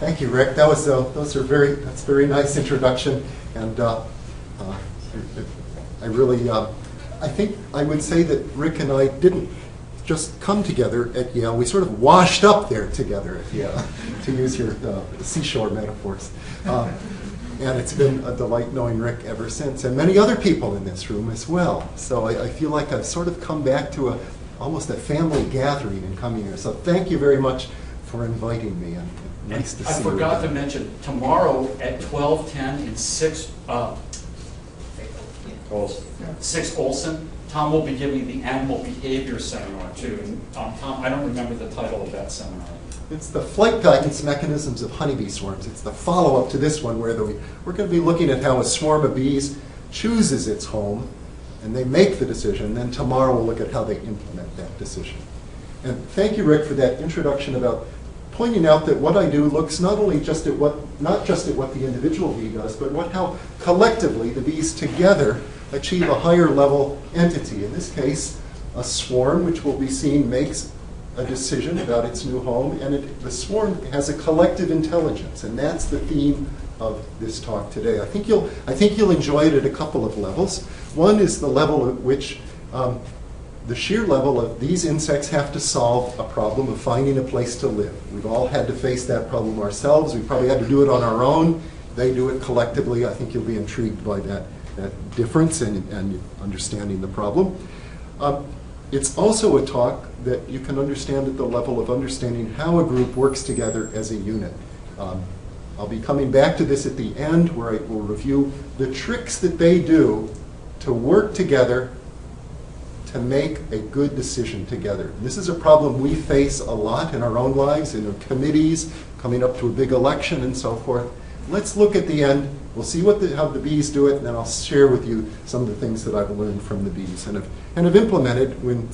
Thank you, Rick. That's a very nice introduction, and I think I would say that Rick and I didn't just come together at Yale. We sort of washed up there together at Yale, to use your seashore metaphors. And it's been a delight knowing Rick ever since, and many other people in this room as well. So I feel like I've sort of come back to almost a family gathering in coming here. So thank you very much for inviting me. And nice to see you. I forgot to mention, tomorrow at 12:10 in 6 Olson, Tom will be giving the animal behavior seminar too. And, Tom, I don't remember the title of that seminar. It's the flight guidance mechanisms of honeybee swarms. It's the follow-up to this one where we're going to be looking at how a swarm of bees chooses its home, and they make the decision. Then tomorrow we'll look at how they implement that decision. And thank you, Rick, for that introduction about pointing out that what I do looks not just at what the individual bee does, but how collectively the bees together achieve a higher level entity. In this case, a swarm, which will be seen, makes a decision about its new home, and the swarm has a collective intelligence, and that's the theme of this talk today. I think you'll enjoy it at a couple of levels. One is the level at which the sheer level of these insects have to solve a problem of finding a place to live. We've all had to face that problem ourselves. We probably had to do it on our own. They do it collectively. I think you'll be intrigued by that difference and understanding the problem. It's also a talk that you can understand at the level of understanding how a group works together as a unit. I'll be coming back to this at the end, where I will review the tricks that they do to work together to make a good decision together. This is a problem we face a lot in our own lives, in our committees, coming up to a big election and so forth. Let's look at the end. We'll see how the bees do it, and then I'll share with you some of the things that I've learned from the bees and have implemented when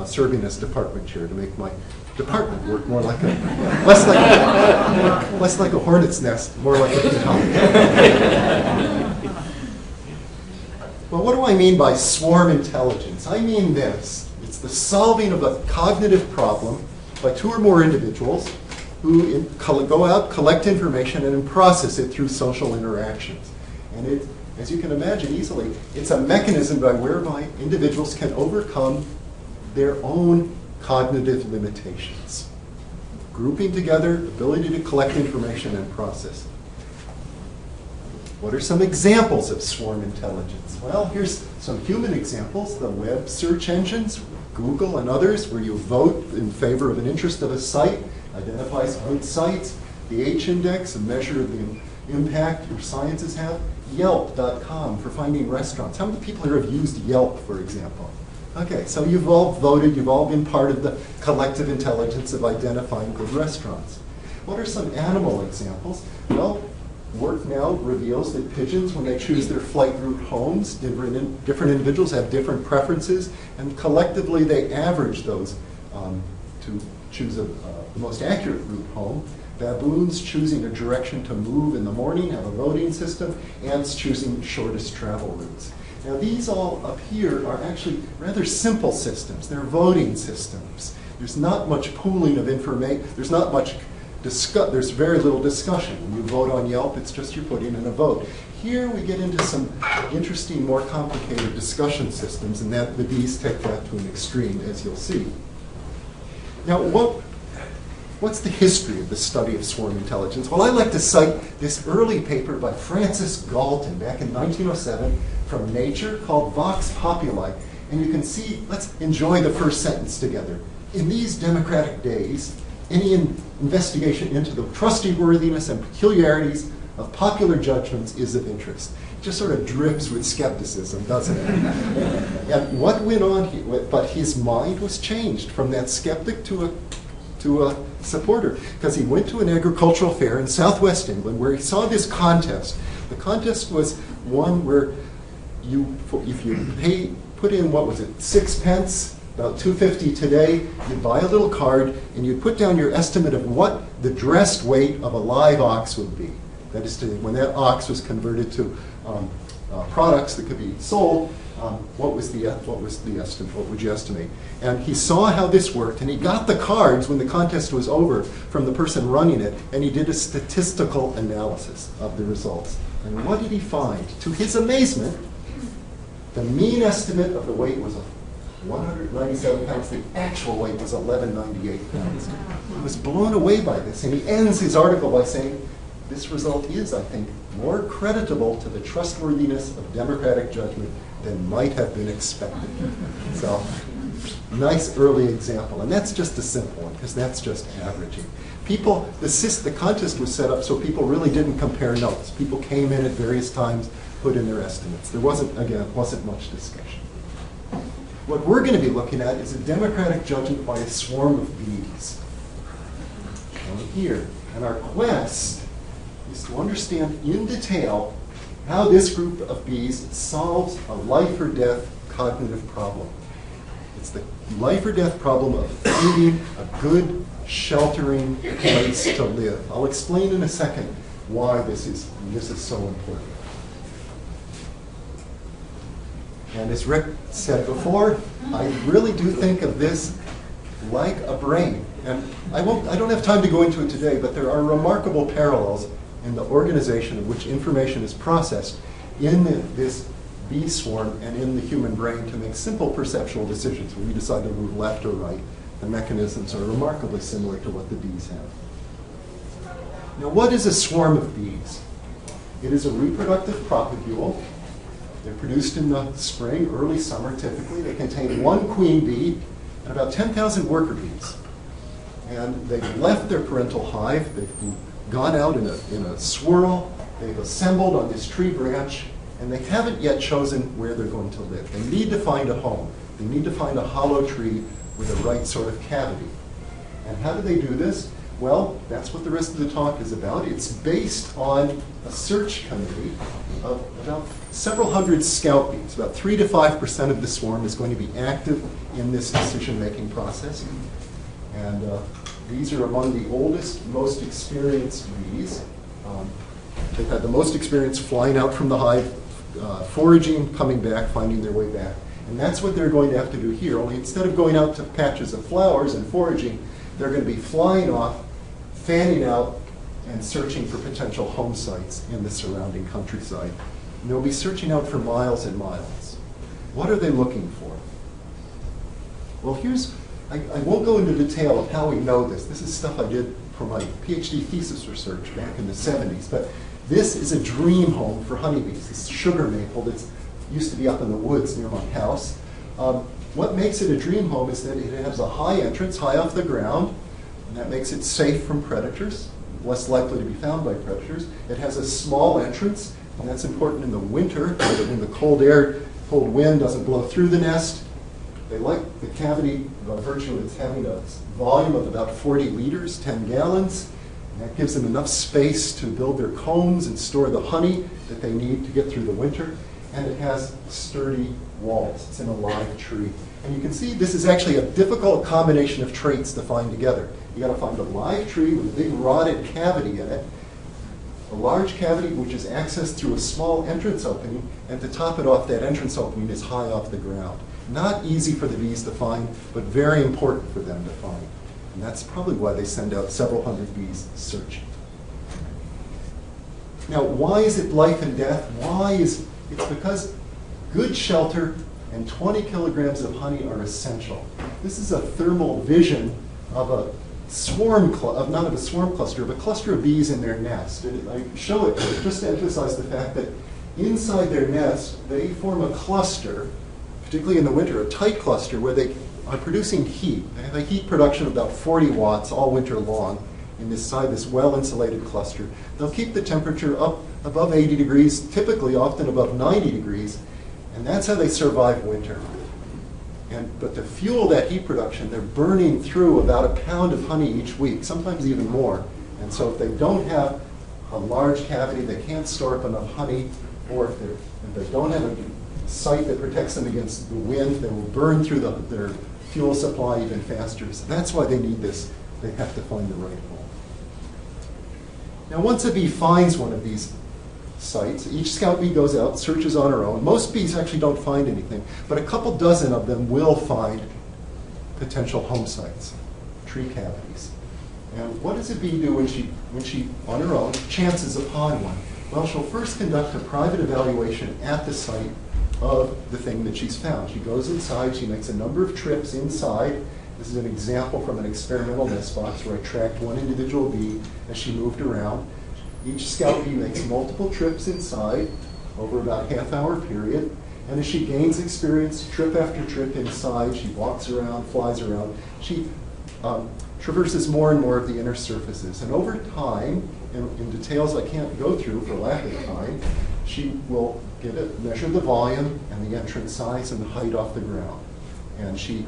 serving as department chair to make my department work more like less like a hornet's nest, more like a beehive. Well, what do I mean by swarm intelligence? I mean this. It's the solving of a cognitive problem by two or more individuals who go out, collect information, and then process it through social interactions. And it, as you can imagine easily, it's a mechanism whereby individuals can overcome their own cognitive limitations. Grouping together, ability to collect information and process. What are some examples of swarm intelligence? Well, here's some human examples. The web search engines, Google and others, where you vote in favor of an interest of a site, identifies good sites. The H-index, a measure of the impact your sciences have. Yelp.com for finding restaurants. How many people here have used Yelp, for example? Okay, so you've all voted, you've all been part of the collective intelligence of identifying good restaurants. What are some animal examples? Well, work now reveals that pigeons, when they choose their flight route homes, different individuals have different preferences, and collectively they average those to choose the most accurate route home. Baboons choosing a direction to move in the morning have a voting system. Ants choosing shortest travel routes. Now these all up here are actually rather simple systems. They're voting systems. There's not much pooling of information. There's very little discussion. When you vote on Yelp, it's just you're putting in a vote. Here we get into some interesting, more complicated discussion systems, and that the bees take that to an extreme, as you'll see. Now, what's the history of the study of swarm intelligence? Well, I like to cite this early paper by Francis Galton back in 1907 from Nature called Vox Populi. And you can see, let's enjoy the first sentence together. In these democratic days, any investigation into the trustworthiness and peculiarities of popular judgments is of interest. It just sort of drips with skepticism, doesn't it? And what went on here, but his mind was changed from that skeptic to a supporter, because he went to an agricultural fair in southwest England where he saw this contest. The contest was one where if you put in, what was it, 6 pence, about $2.50 today, you'd buy a little card and you'd put down your estimate of what the dressed weight of a live ox would be. That is, when that ox was converted to products that could be sold, what was the estimate? What would you estimate? And he saw how this worked, and he got the cards when the contest was over from the person running it, and he did a statistical analysis of the results. And what did he find? To his amazement, the mean estimate of the weight was 197 pounds. The actual weight was 1198 pounds. He was blown away by this, and he ends his article by saying, this result is, I think, more creditable to the trustworthiness of democratic judgment than might have been expected. So, nice early example. And that's just a simple one, because that's just averaging. People, the contest was set up so people really didn't compare notes. People came in at various times, put in their estimates. There wasn't much discussion. What we're going to be looking at is a democratic judgment by a swarm of bees. Shown here. And our quest is to understand in detail how this group of bees solves a life or death cognitive problem. It's the life or death problem of finding a good, sheltering place to live. I'll explain in a second why this is so important. And as Rick said before, I really do think of this like a brain. And I don't have time to go into it today, but there are remarkable parallels in the organization in which information is processed in this bee swarm and in the human brain to make simple perceptual decisions. When you decide to move left or right, the mechanisms are remarkably similar to what the bees have. Now, what is a swarm of bees? It is a reproductive propagule. They're produced in the spring, early summer typically. They contain one queen bee and about 10,000 worker bees. And they've left their parental hive. They've gone out in a swirl. They've assembled on this tree branch, and they haven't yet chosen where they're going to live. They need to find a home. They need to find a hollow tree with the right sort of cavity. And how do they do this? Well, that's what the rest of the talk is about. It's based on a search committee of about several hundred scout bees. About 3 to 5% of the swarm is going to be active in this decision-making process. And these are among the oldest, most experienced bees. They've had the most experience flying out from the hive, foraging, coming back, finding their way back. And that's what they're going to have to do here, only instead of going out to patches of flowers and foraging, they're going to be flying off, fanning out, and searching for potential home sites in the surrounding countryside. And they'll be searching out for miles and miles. What are they looking for? Well, I won't go into detail of how we know this. This is stuff I did for my PhD thesis research back in the 70s. But this is a dream home for honeybees. This sugar maple that used to be up in the woods near my house. What makes it a dream home is that it has a high entrance, high off the ground, and that makes it safe from predators, less likely to be found by predators. It has a small entrance, and that's important in the winter, when the cold wind doesn't blow through the nest. They like the cavity by virtue of its having a volume of about 40 liters, 10 gallons. And that gives them enough space to build their combs and store the honey that they need to get through the winter. And it has sturdy walls. It's in a live tree. And you can see this is actually a difficult combination of traits to find together. You got to find a live tree with a big rotted cavity in it, a large cavity which is accessed through a small entrance opening, and to top it off, that entrance opening is high off the ground. Not easy for the bees to find, but very important for them to find. And that's probably why they send out several hundred bees searching. Now, why is it life and death? It's because good shelter and 20 kilograms of honey are essential. This is a thermal vision of a swarm, not of a swarm cluster, of a cluster of bees in their nest. And I show it just to emphasize the fact that inside their nest, they form a cluster, particularly in the winter, a tight cluster where they are producing heat. They have a heat production of about 40 watts all winter long inside this well-insulated cluster. They'll keep the temperature up above 80 degrees, typically often above 90 degrees, and that's how they survive winter. But to fuel that heat production, they're burning through about a pound of honey each week, sometimes even more. And so if they don't have a large cavity, they can't store up enough honey, or if they don't have a site that protects them against the wind, they will burn through their fuel supply even faster. So that's why they need this. They have to find the right home. Now, once a bee finds one of these sites. Each scout bee goes out, searches on her own. Most bees actually don't find anything, but a couple dozen of them will find potential home sites, tree cavities. And what does a bee do when she, on her own, chances upon one? Well, she'll first conduct a private evaluation at the site of the thing that she's found. She goes inside, she makes a number of trips inside. This is an example from an experimental nest box where I tracked one individual bee as she moved around. Each scout bee makes multiple trips inside over about a half-hour period. And as she gains experience, trip after trip inside, she walks around, flies around. She traverses more and more of the inner surfaces. And over time, in details I can't go through for lack of time, she will measure the volume and the entrance size and the height off the ground. And she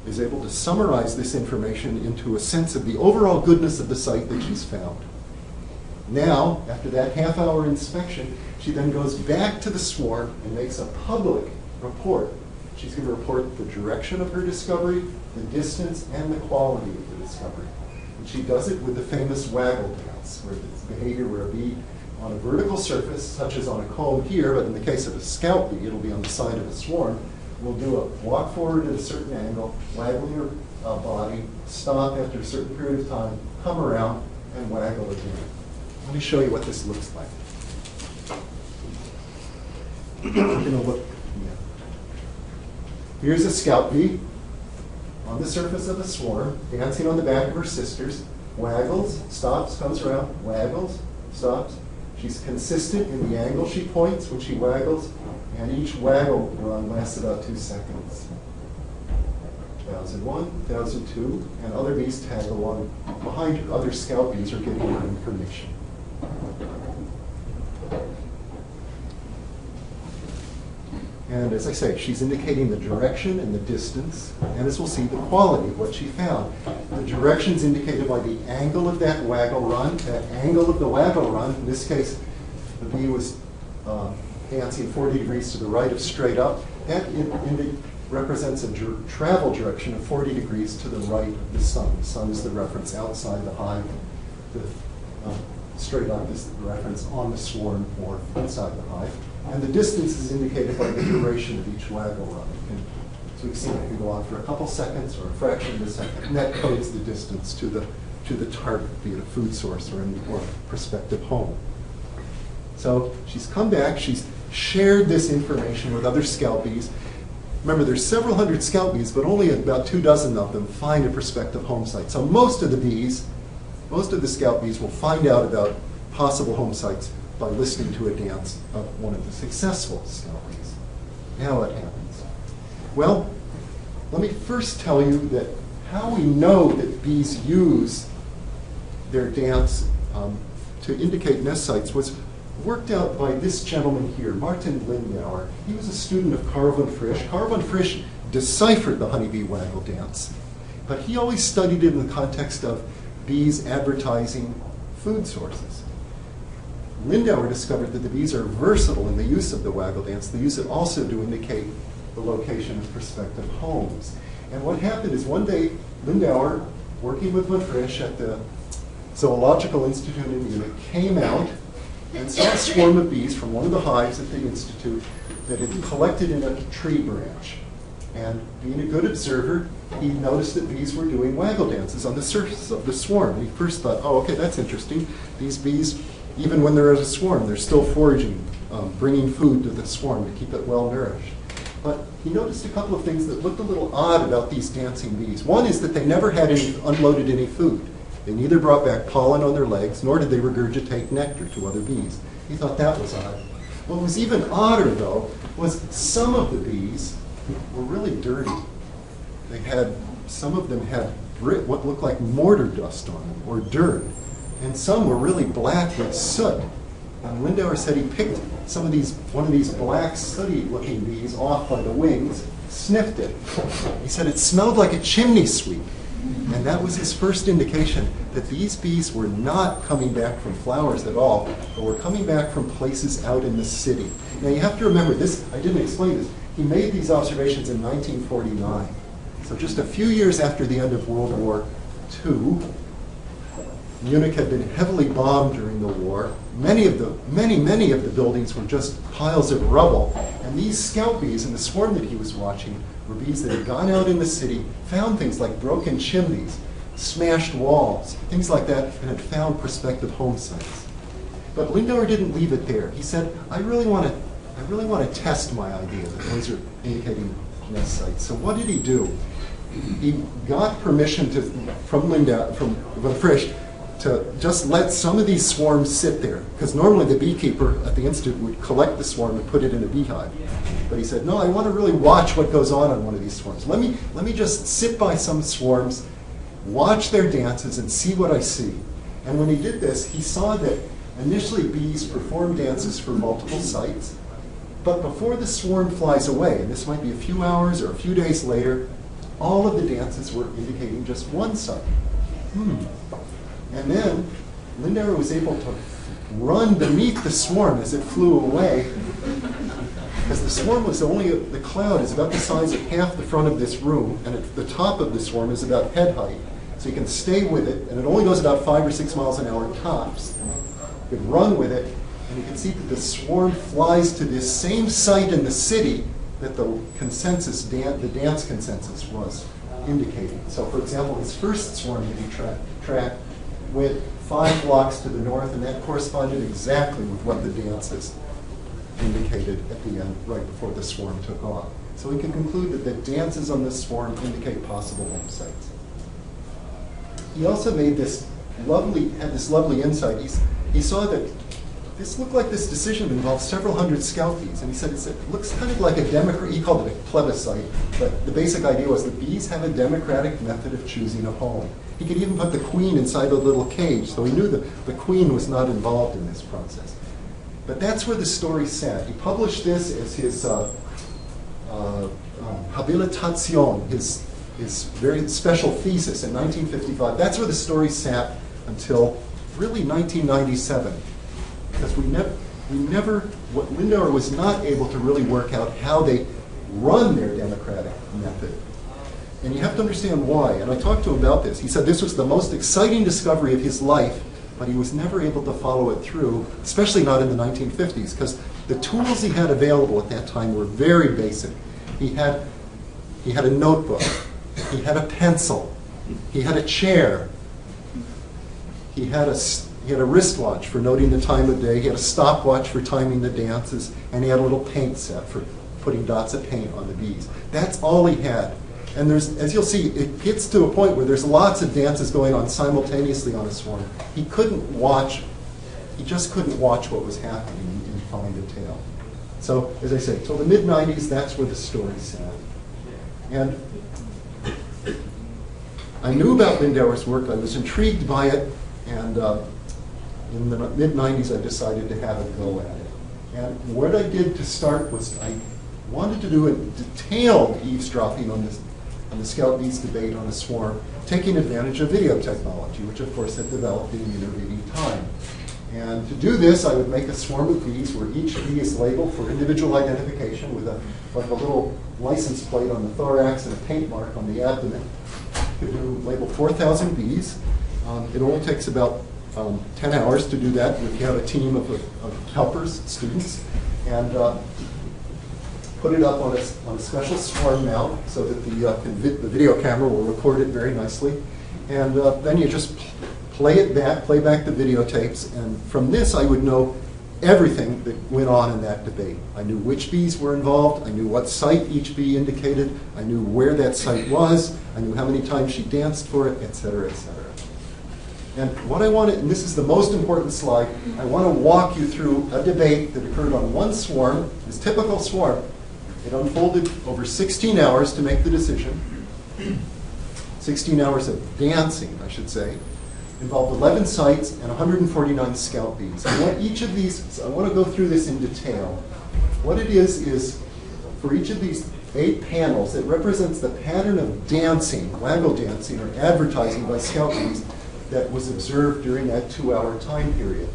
is able to summarize this information into a sense of the overall goodness of the site that she's found. Now, after that half-hour inspection, she then goes back to the swarm and makes a public report. She's going to report the direction of her discovery, the distance, and the quality of the discovery. And she does it with the famous Waggle dance, where it's behavior where a bee on a vertical surface, such as on a comb here, but in the case of a scout bee, it'll be on the side of a swarm, will do a walk forward at a certain angle, waggle your body, stop after a certain period of time, come around, and waggle again. Let me show you what this looks like. We're going to look. Yeah. Here's a scout bee on the surface of a swarm, dancing on the back of her sisters, waggles, stops, comes around, waggles, stops. She's consistent in the angle she points when she waggles, and each waggle run lasts about 2 seconds. 1001, 1002, and other bees tag along behind her. Other scout bees are getting her information. And as I say, she's indicating the direction and the distance, and as we'll see, the quality of what she found. The direction's indicated by the angle of that waggle run. That angle of the waggle run, in this case, the bee was dancing 40 degrees to the right of straight up. That represents a travel direction of 40 degrees to the right of the sun. The sun is the reference outside the hive. The straight up is the reference on the swarm or inside the hive. And the distance is indicated by the duration of each waggle run. So we've seen it can go on for a couple seconds or a fraction of a second, and that codes the distance to the target, be it a food source or a prospective home. So she's come back, she's shared this information with other scout bees. Remember, there's several hundred scout bees, but only about 24 of them find a prospective home site. So most of the scout bees will find out about possible home sites by listening to a dance of one of the successful scout bees. Now what happens? Well, let me first tell you that how we know that bees use their dance to indicate nest sites was worked out by this gentleman here, Martin Lindauer. He was a student of Carl von Frisch. Carl von Frisch deciphered the honeybee waggle dance, but he always studied it in the context of bees advertising food sources. Lindauer discovered that the bees are versatile in the use of the waggle dance. They use it also to indicate the location of prospective homes. And what happened is one day, Lindauer, working with von Frisch at the Zoological Institute in Munich, came out and saw a swarm of bees from one of the hives at the Institute that had collected in a tree branch. And being a good observer, he noticed that bees were doing waggle dances on the surface of the swarm. And he first thought, oh, okay, that's interesting. These bees, even when they're at a swarm, they're still foraging, bringing food to the swarm to keep it well nourished. But he noticed a couple of things that looked a little odd about these dancing bees. One is that they never had unloaded any food. They neither brought back pollen on their legs, nor did they regurgitate nectar to other bees. He thought that was odd. What was even odder, though, was some of the bees were really dirty. Some of them had what looked like mortar dust on them, or dirt. And some were really black with soot. And Lindauer said he picked one of these black, sooty-looking bees off by the wings, sniffed it. He said it smelled like a chimney sweep. And that was his first indication that these bees were not coming back from flowers at all, but were coming back from places out in the city. Now you have to remember this, I didn't explain this, he made these observations in 1949. So just a few years after the end of World War II, Munich had been heavily bombed during the war. Many of the buildings were just piles of rubble. And these scout bees in the swarm that he was watching were bees that had gone out in the city, found things like broken chimneys, smashed walls, things like that, and had found prospective home sites. But Lindauer didn't leave it there. He said, I really want to test my idea that those are indicating nest sites. So what did he do? He got permission from Frisch to just let some of these swarms sit there, because normally the beekeeper at the institute would collect the swarm and put it in a beehive. But he said, no, I want to really watch what goes on one of these swarms. Let me just sit by some swarms, watch their dances, and see what I see. And when he did this, he saw that initially bees perform dances for multiple sites, but before the swarm flies away, and this might be a few hours or a few days later, all of the dances were indicating just one site. And then Lindauer was able to run beneath the swarm as it flew away, because the swarm was the cloud is about the size of half the front of this room, and the top of the swarm is about head height. So you can stay with it, and it only goes about 5 or 6 miles an hour tops. You can run with it, and you can see that the swarm flies to this same site in the city that the dance consensus was indicating. So for example, his first swarm that he tracked went 5 blocks to the north, and that corresponded exactly with what the dances indicated at the end, right before the swarm took off. So we can conclude that the dances on this swarm indicate possible home sites. He also made had this lovely insight. He saw that this looked like this decision involved several hundred scout bees, and he said it looks kind of like a democrat. He called it a plebiscite, but the basic idea was the bees have a democratic method of choosing a home. He could even put the queen inside a little cage, so he knew that the queen was not involved in this process. But that's where the story sat. He published this as his habilitation, his very special thesis in 1955. That's where the story sat until really 1997. Because Lindauer was not able to really work out how they run their democratic method. And you have to understand why. And I talked to him about this. He said this was the most exciting discovery of his life, but he was never able to follow it through, especially not in the 1950s, because the tools he had available at that time were very basic. He had a notebook, he had a pencil, he had a chair, he had a wristwatch for noting the time of day, he had a stopwatch for timing the dances, and he had a little paint set for putting dots of paint on the bees. That's all he had. And as you'll see, it gets to a point where there's lots of dances going on simultaneously on a swarm. He just couldn't watch what was happening in fine detail. So, as I say, till the mid-90s, that's where the story sat. And I knew about Lindauer's work, I was intrigued by it, and in the mid-90s I decided to have a go at it. And what I did to start was I wanted to do a detailed eavesdropping on the scout bees debate on a swarm, taking advantage of video technology, which of course had developed in the intervening time. And to do this, I would make a swarm of bees where each bee is labeled for individual identification with a little license plate on the thorax and a paint mark on the abdomen. You could label 4,000 bees. It only takes about 10 hours to do that if you have a team of helpers, students, and put it up on a special swarm mount so that the video camera will record it very nicely. And then you just play back the videotapes, and from this I would know everything that went on in that debate. I knew which bees were involved, I knew what site each bee indicated, I knew where that site was, I knew how many times she danced for it, etc., etc. And what I wanted, and this is the most important slide, I want to walk you through a debate that occurred on one swarm, this typical swarm. It unfolded over 16 hours to make the decision. 16 hours of dancing, I should say. Involved 11 sites and 149 scout bees. I want each of these, I want to go through this in detail. What it is for each of these 8 panels, it represents the pattern of dancing, waggle dancing, or advertising by scout bees that was observed during that 2-hour time period.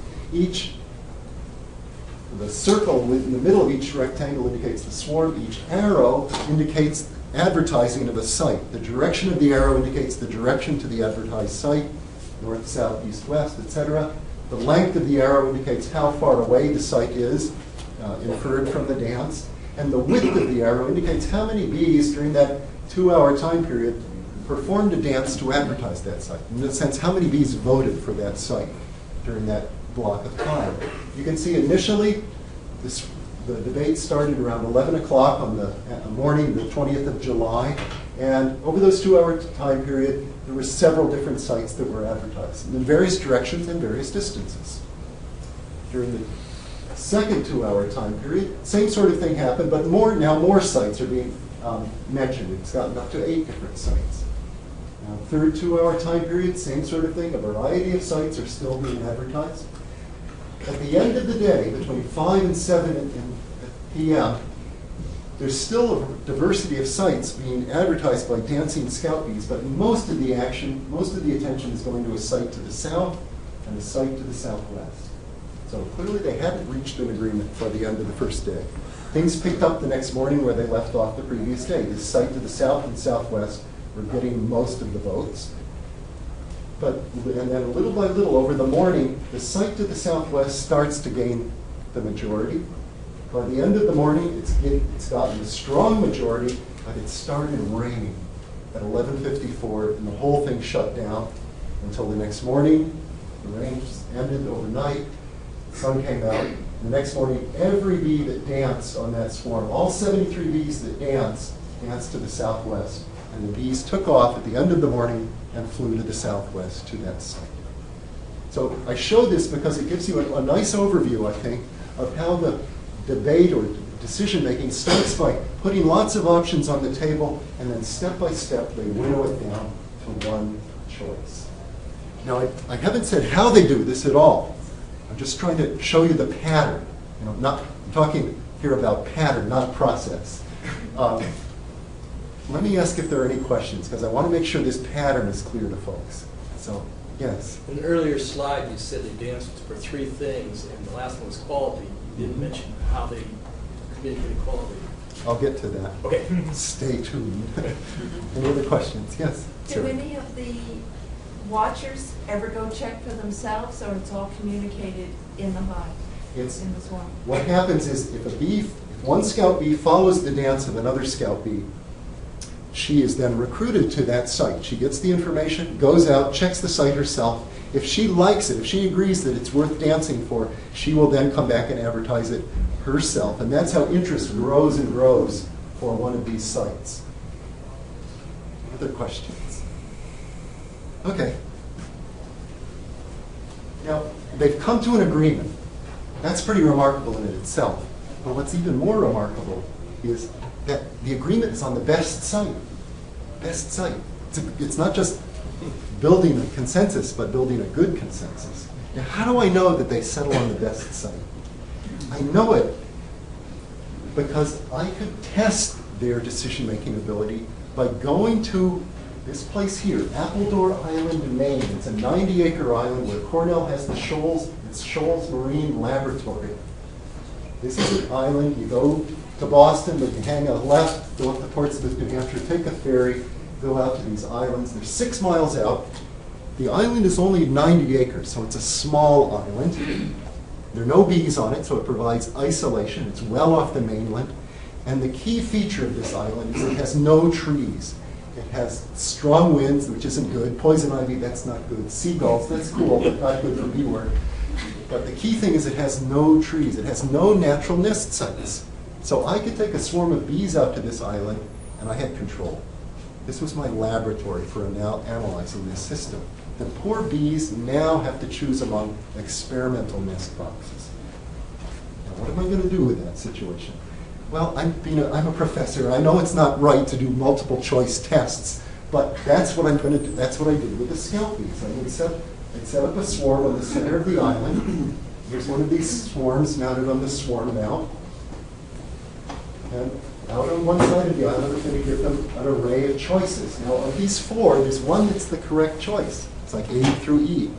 The circle in the middle of each rectangle indicates the swarm. Each arrow indicates advertising of a site. The direction of the arrow indicates the direction to the advertised site. north, south, east, west, etc. The length of the arrow indicates how far away the site is, inferred from the dance. And the width of the arrow indicates how many bees during that 2-hour time period performed a dance to advertise that site. In a sense, how many bees voted for that site during that block of time. You can see initially the debate started around 11 o'clock on the morning, the 20th of July. And over those 2-hour time period, there were several different sites that were advertised in various directions and various distances. During the second 2-hour time period, same sort of thing happened, but now more sites are being mentioned. It's gotten up to 8 different sites. Now, third 2-hour time period, same sort of thing. A variety of sites are still being advertised. At the end of the day, between 5 and 7 p.m., there's still a diversity of sites being advertised by dancing scout bees, but most of the action, most of the attention is going to a site to the south and a site to the southwest. So clearly they hadn't reached an agreement by the end of the first day. Things picked up the next morning where they left off the previous day. The site to the south and southwest were getting most of the votes. And then little by little over the morning, the site to the southwest starts to gain the majority. By the end of the morning, it's gotten a strong majority, but it started raining at 11:54, and the whole thing shut down until the next morning. The rain ended overnight, the sun came out. The next morning, every bee that danced on that swarm, all 73 bees that danced to the southwest. And the bees took off at the end of the morning and flew to the southwest to that site. So I show this because it gives you a nice overview, I think, of how the debate or decision-making starts by putting lots of options on the table, and then step by step they winnow it down to one choice. Now, I haven't said how they do this at all. I'm just trying to show you the pattern. I'm talking here about pattern, not process. Let me ask if there are any questions, because I want to make sure this pattern is clear to folks. So, yes? In an earlier slide, you said they danced for 3 things, and the last one was quality. You didn't mention how they communicated quality. I'll get to that. Okay. Stay tuned. Any other questions? Yes? Do Sir. any of the watchers ever go check for themselves, or it's all communicated in the hive, in the swarm? What happens is if one scout bee follows the dance of another scout bee, she is then recruited to that site. She gets the information, goes out, checks the site herself. If she likes it, if she agrees that it's worth dancing for, she will then come back and advertise it herself. And that's how interest grows and grows for one of these sites. Other questions? Okay. Now, they've come to an agreement. That's pretty remarkable in it itself. But what's even more remarkable is that the agreement is on the best site. Best site. It's not just building a consensus, but building a good consensus. Now, how do I know that they settle on the best site? I know it because I could test their decision-making ability by going to this place here, Appledore Island, Maine. It's a 90-acre island where Cornell has the Shoals, it's Shoals Marine Laboratory. This is an island. You go to Boston, but you hang a left, go up to Portsmouth, New Hampshire, take a ferry, go out to these islands. They're 6 miles out. The island is only 90 acres, so it's a small island. There are no bees on it, so it provides isolation. It's well off the mainland. And the key feature of this island is it has no trees. It has strong winds, which isn't good. Poison ivy, that's not good. Seagulls, that's cool, but not good for bee work. But the key thing is it has no trees. It has no natural nest sites. So I could take a swarm of bees out to this island, and I had control. This was my laboratory for now analyzing this system. The poor bees now have to choose among experimental nest boxes. Now, what am I going to do with that situation? Well, I'm a professor. I know it's not right to do multiple choice tests, but that's what I'm going to do. That's what I did with the scout bees. I'd set up a swarm on the center of the island. Here's one of these swarms mounted on the swarm mount. And out on one side of the island, I'm going to give them an array of choices. Now, of these 4, there's one that's the correct choice. It's like A through E.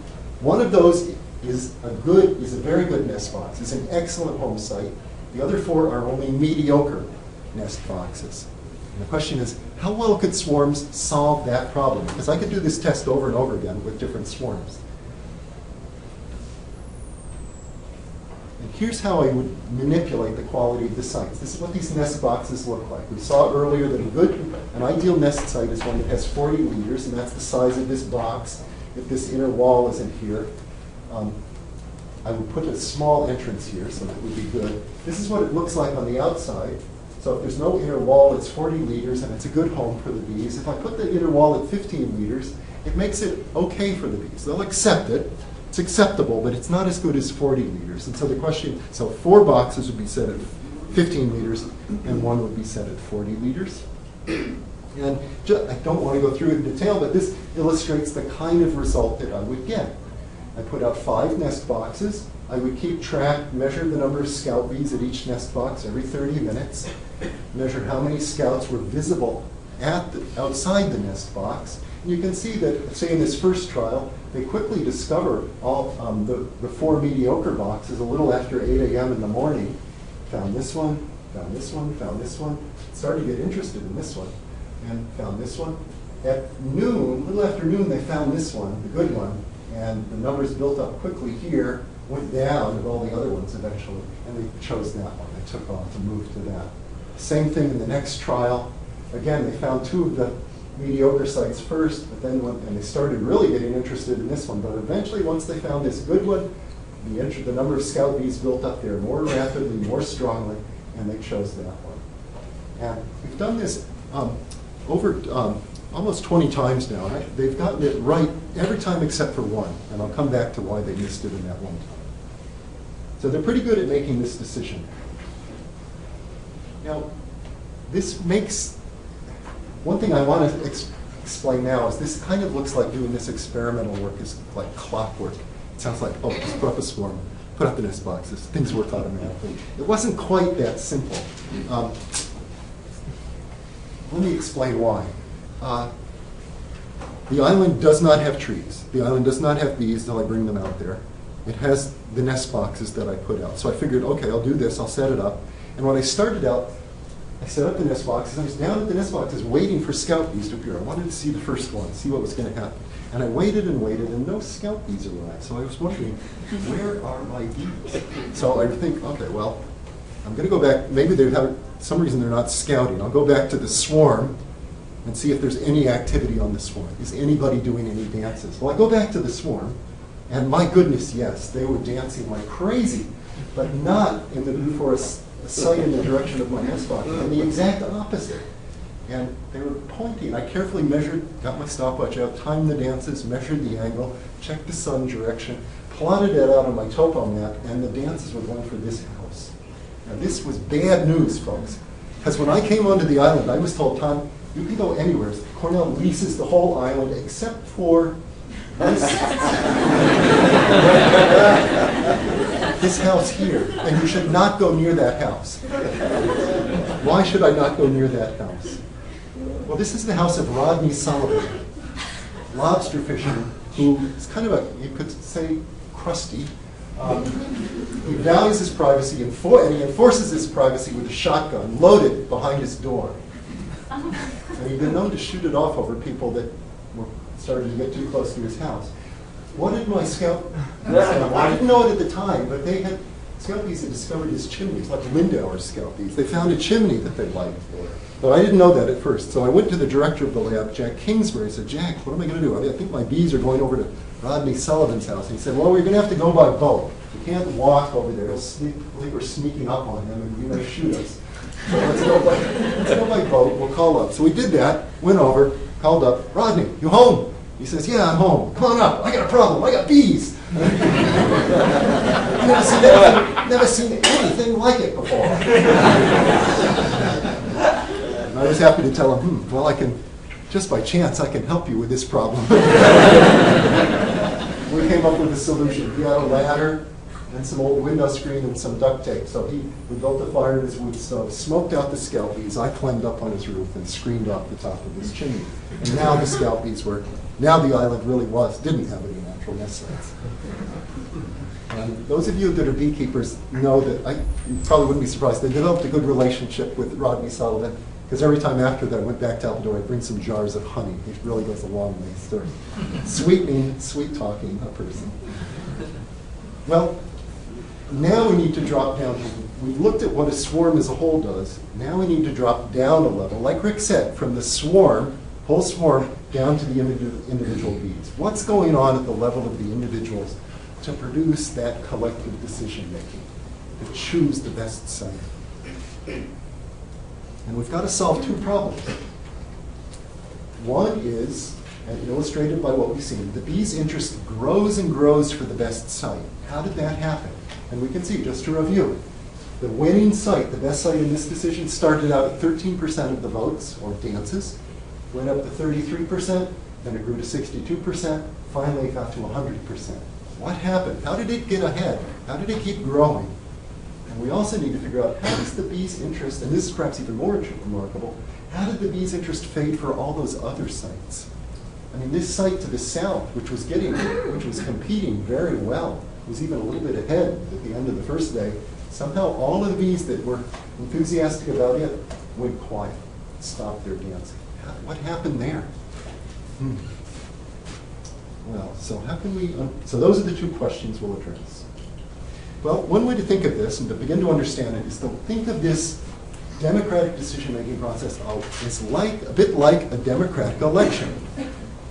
One of those is a very good nest box. It's an excellent home site. The other 4 are only mediocre nest boxes. And the question is, how well could swarms solve that problem? Because I could do this test over and over again with different swarms. And here's how I would manipulate the quality of the sites. This is what these nest boxes look like. We saw earlier that an ideal nest site is one that has 40 liters, and that's the size of this box. If this inner wall isn't here, I would put a small entrance here, so that would be good. This is what it looks like on the outside. So if there's no inner wall, it's 40 liters, and it's a good home for the bees. If I put the inner wall at 15 liters, it makes it okay for the bees. They'll accept it. It's acceptable, but it's not as good as 40 liters. And so the question, so 4 boxes would be set at 15 liters, and 1 would be set at 40 liters. And I don't want to go through it in detail, but this illustrates the kind of result that I would get. I put out 5 nest boxes. I would keep track, measure the number of scout bees at each nest box every 30 minutes, measure how many scouts were visible outside the nest box. And you can see that, say in this first trial, they quickly discover all the 4 mediocre boxes a little after 8 a.m. in the morning. Found this one, found this one, found this one. Started to get interested in this one, and found this one. At noon, a little after noon, they found this one, the good one, and the numbers built up quickly here, went down with all the other ones eventually, and they chose that one. They took off and moved to that. Same thing in the next trial. Again, they found 2 of the mediocre sites first, but then and they started really getting interested in this one. But eventually, once they found this good one, the number of scout bees built up there more rapidly, more strongly, and they chose that one. And we've done this over almost 20 times now. They've gotten it right every time except for 1, and I'll come back to why they missed it in that one time. So they're pretty good at making this decision. Now, this makes, one thing I want to explain now is this kind of looks like doing this experimental work is like clockwork. It sounds like, oh, just put up a swarm, put up the nest boxes, things work automatically. It wasn't quite that simple. Let me explain why. The island does not have trees. The island does not have bees until I bring them out there. It has the nest boxes that I put out. So I figured, okay, I'll do this, I'll set it up. And when I started out, I set up the nest boxes. I was down at the nest boxes waiting for scout bees to appear. I wanted to see the first one, see what was going to happen. And I waited and waited, and no scout bees arrived. So I was wondering, where are my bees? So I think, okay, well, I'm going to go back. Maybe they have some reason they're not scouting. I'll go back to the swarm and see if there's any activity on the swarm. Is anybody doing any dances? Well, I go back to the swarm, and my goodness, yes, they were dancing like crazy, but not for a site in the direction of my nest box, and the exact opposite. And they were pointing. I carefully measured, got my stopwatch out, timed the dances, measured the angle, checked the sun direction, plotted it out on my topo map, and the dances were going for this house. Now, this was bad news, folks, because when I came onto the island, I was told, Tom, you can go anywhere. Cornell leases the whole island except for this, this house here, and you should not go near that house. Why should I not go near that house? Well, this is the house of Rodney Sullivan, lobster fisherman, who is kind of a, you could say, crusty. He values his privacy and he enforces his privacy with a shotgun loaded behind his door. And he'd been known to shoot it off over people that were starting to get too close to his house. What did my scout, I didn't know it at the time, but scout bees had discovered his chimneys, like Lindauer scout bees. They found a chimney that they liked. But I didn't know that at first. So I went to the director of the lab, Jack Kingsbury. I said, Jack, what am I going to do? I think my bees are going over to Rodney Sullivan's house. And he said, well, we're going to have to go by boat. We can't walk over there. I think we're sneaking up on him and you're going to shoot us. So let's go by boat. We'll call up. So we did that, went over, called up, Rodney, you home? He says, yeah, I'm home. Come on up. I got a problem. I got bees. Never seen anything like it before. And I was happy to tell him, well, I can, just by chance, I can help you with this problem. We came up with a solution. He had a ladder and some old window screen and some duct tape. So we built a fire in his wood stove, smoked out the scout bees. I climbed up on his roof and screened off the top of his chimney. And now the scout bees now the island really didn't have any natural nest sites. And those of you that are beekeepers know that, you probably wouldn't be surprised, they developed a good relationship with Rodney Sullivan. Because every time after that I went back to Appledore, I'd bring some jars of honey. It really goes a long way. So sweetening, sweet-talking a person. Well, now we need to drop down. We've looked at what a swarm as a whole does. Now we need to drop down a level, like Rick said, from the swarm, whole swarm, down to the individual bees. What's going on at the level of the individuals to produce that collective decision-making, to choose the best site? And we've got to solve two problems. One is, and illustrated by what we've seen, the bee's interest grows and grows for the best site. How did that happen? And we can see, just to review, the winning site, the best site in this decision, started out at 13% of the votes, or dances, went up to 33%, then it grew to 62%, finally it got to 100%. What happened? How did it get ahead? How did it keep growing? And we also need to figure out, how does the bee's interest, and this is perhaps even more remarkable, how did the bee's interest fade for all those other sites? I mean, this site to the south, which was competing very well, was even a little bit ahead at the end of the first day. Somehow all of the bees that were enthusiastic about it went quiet, stopped their dancing. What happened there? Well, so how can we, so those are the two questions we'll address. Well, one way to think of this and to begin to understand it is to think of this democratic decision-making process as a bit like a democratic election.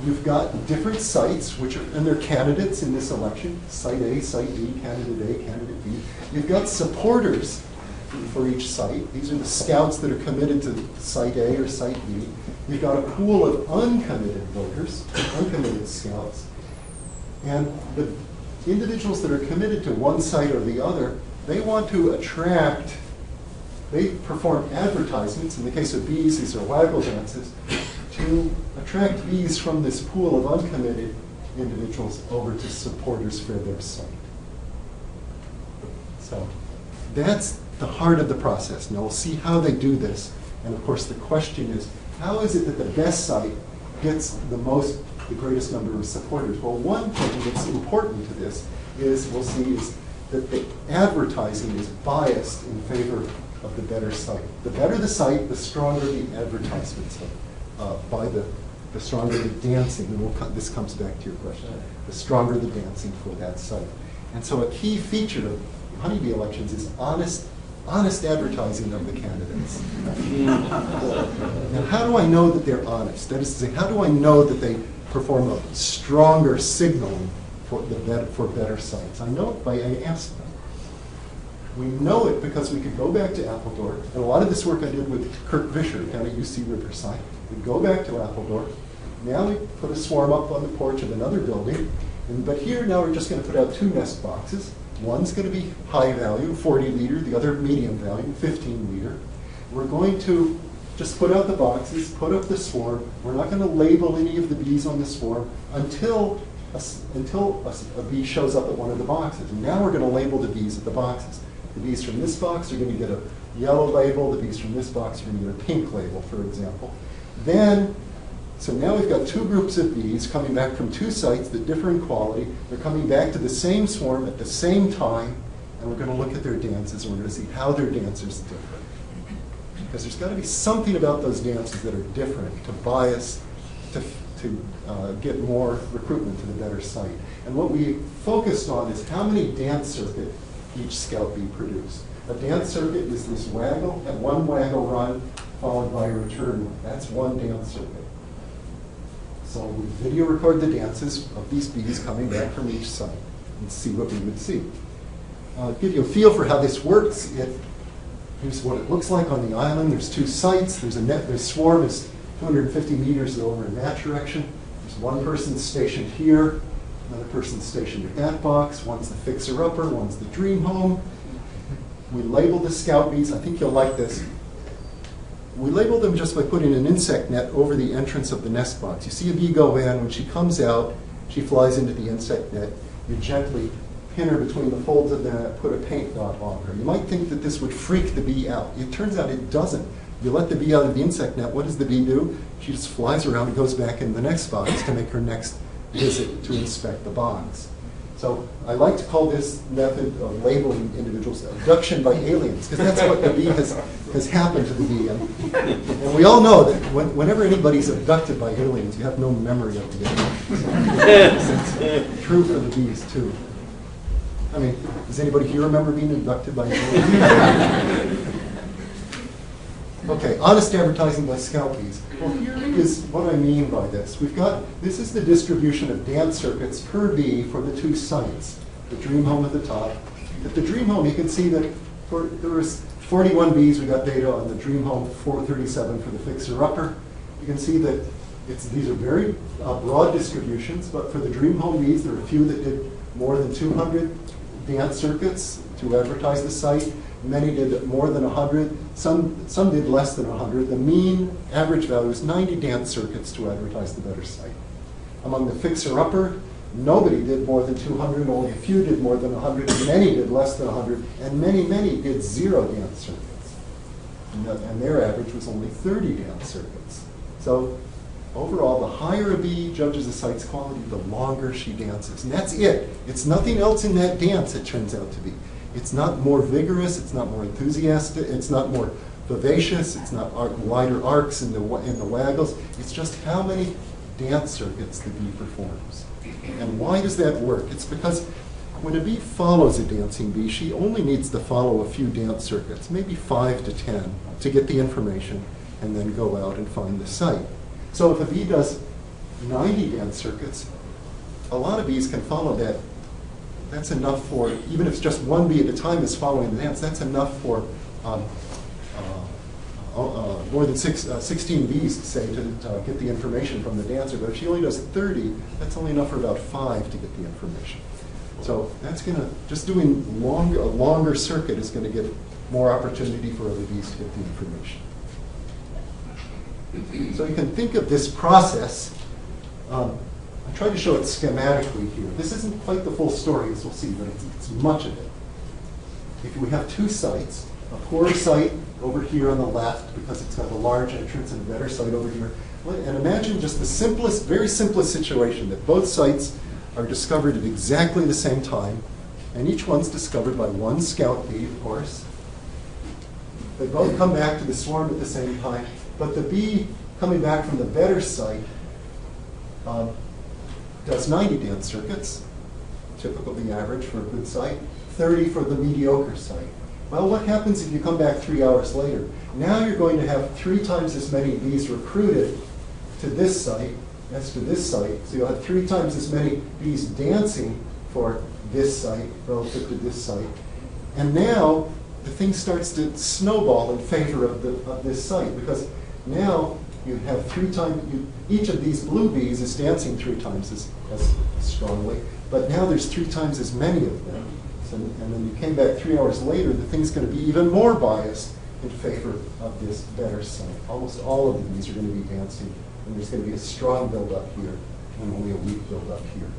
You've got different sites, and they're candidates in this election, site A, site B, candidate A, candidate B. You've got supporters for each site. These are the scouts that are committed to site A or site B. You've got a pool of uncommitted voters, uncommitted scouts. And the individuals that are committed to one site or the other, they want to attract, they perform advertisements. In the case of bees, these are waggle dances, to attract bees from this pool of uncommitted individuals over to supporters for their site. So that's the heart of the process. Now we'll see how they do this. And of course the question is, how is it that the best site gets the greatest number of supporters? Well, one thing that's important to this is, we'll see, is that the advertising is biased in favor of the better site. The better the site, the stronger the advertisements the stronger the dancing, and this comes back to your question, the stronger the dancing for that site. And so a key feature of honeybee elections is honest advertising of the candidates. Now, how do I know that they're honest? That is to say, how do I know that they perform a stronger signaling for better sites? I know it by I ask them. We know it because we could go back to Appledore, and a lot of this work I did with Kirk Vischer down at UC Riverside. We go back to Appledore. Now we put a swarm up on the porch of another building, but here now we're just going to put out two nest boxes. One's going to be high value, 40 liter, the other medium value, 15 liter. We're going to just put out the boxes, put up the swarm. We're not going to label any of the bees on the swarm until a bee shows up at one of the boxes. And now we're going to label the bees at the boxes. The bees from this box are going to get a yellow label. The bees from this box are going to get a pink label, for example. So now we've got two groups of bees coming back from two sites that differ in quality. They're coming back to the same swarm at the same time, and we're going to look at their dances, and we're going to see how their dances differ. Because there's got to be something about those dances that are different to bias, to get more recruitment to the better site. And what we focused on is how many dance circuit each scout bee produced. A dance circuit is this waggle, and one waggle run followed by a return run. That's one dance circuit. So we video record the dances of these bees coming back from each site and see what we would see. Give you a feel for how this works. Here's what it looks like on the island. There's two sites. The swarm is 250 meters over in that direction. There's one person stationed here, another person stationed in that box. One's the fixer-upper, one's the dream home. We label the scout bees. I think you'll like this. We label them just by putting an insect net over the entrance of the nest box. You see a bee go in. When she comes out, she flies into the insect net. You gently pin her between the folds of the net, put a paint dot on her. You might think that this would freak the bee out. It turns out it doesn't. You let the bee out of the insect net, what does the bee do? She just flies around and goes back in the next box to make her next visit to inspect the box. So I like to call this method of labeling individuals abduction by aliens, because that's what the bee has has happened to the bee. And we all know that whenever anybody's abducted by aliens, you have no memory of the aliens. It's true for the bees, too. I mean, does anybody here remember being abducted by aliens? Okay, honest advertising by scout bees. Well, here is what I mean by this. This is the distribution of dance circuits per bee for the two sites. The dream home at the top. At the dream home, you can see that there was 41 bees. We got data on the dream home, 437 for the fixer-upper. You can see that these are very broad distributions, but for the dream home bees, there are a few that did more than 200 dance circuits to advertise the site. Many did more than 100. Some did less than 100. The mean average value is 90 dance circuits to advertise the better site. Among the fixer-upper, nobody did more than 200. Only a few did more than 100. Many did less than 100. And many did 0 dance circuits. And their average was only 30 dance circuits. So overall, the higher a bee judges a site's quality, the longer she dances. And that's it. It's nothing else in that dance, it turns out to be. It's not more vigorous, it's not more enthusiastic, it's not more vivacious, it's not wider arcs in the waggles. It's just how many dance circuits the bee performs. And why does that work? It's because when a bee follows a dancing bee, she only needs to follow a few dance circuits, maybe 5 to 10, to get the information and then go out and find the site. So if a bee does 90 dance circuits, a lot of bees can follow that. That's enough for, even if it's just one bee at a time is following the dance, that's enough for more than 16 bees, say, to get the information from the dancer. But if she only does 30, that's only enough for about 5 to get the information. So that's going to, just doing a longer circuit is going to give more opportunity for other bees to get the information. So you can think of this process. I tried to show it schematically here. This isn't quite the full story, as we'll see, but it's much of it. If we have two sites, a poorer site over here on the left, because it's got a large entrance, and a better site over here. And imagine just the simplest, very simplest situation, that both sites are discovered at exactly the same time, and each one's discovered by one scout bee, of course. They both come back to the swarm at the same time, but the bee coming back from the better site does 90 dance circuits, typically average for a good site, 30 for the mediocre site. Well, what happens if you come back 3 hours later? Now you're going to have 3 times as many bees recruited to this site as to this site. So you'll have 3 times as many bees dancing for this site relative to this site. And now the thing starts to snowball in favor of this site, because now you have 3 times, each of these blue bees is dancing 3 times as strongly, but now there's 3 times as many of them. So, and then you came back 3 hours later, the thing's going to be even more biased in favor of this better site. Almost all of the bees are going to be dancing, and there's going to be a strong build-up here and only a weak build-up here.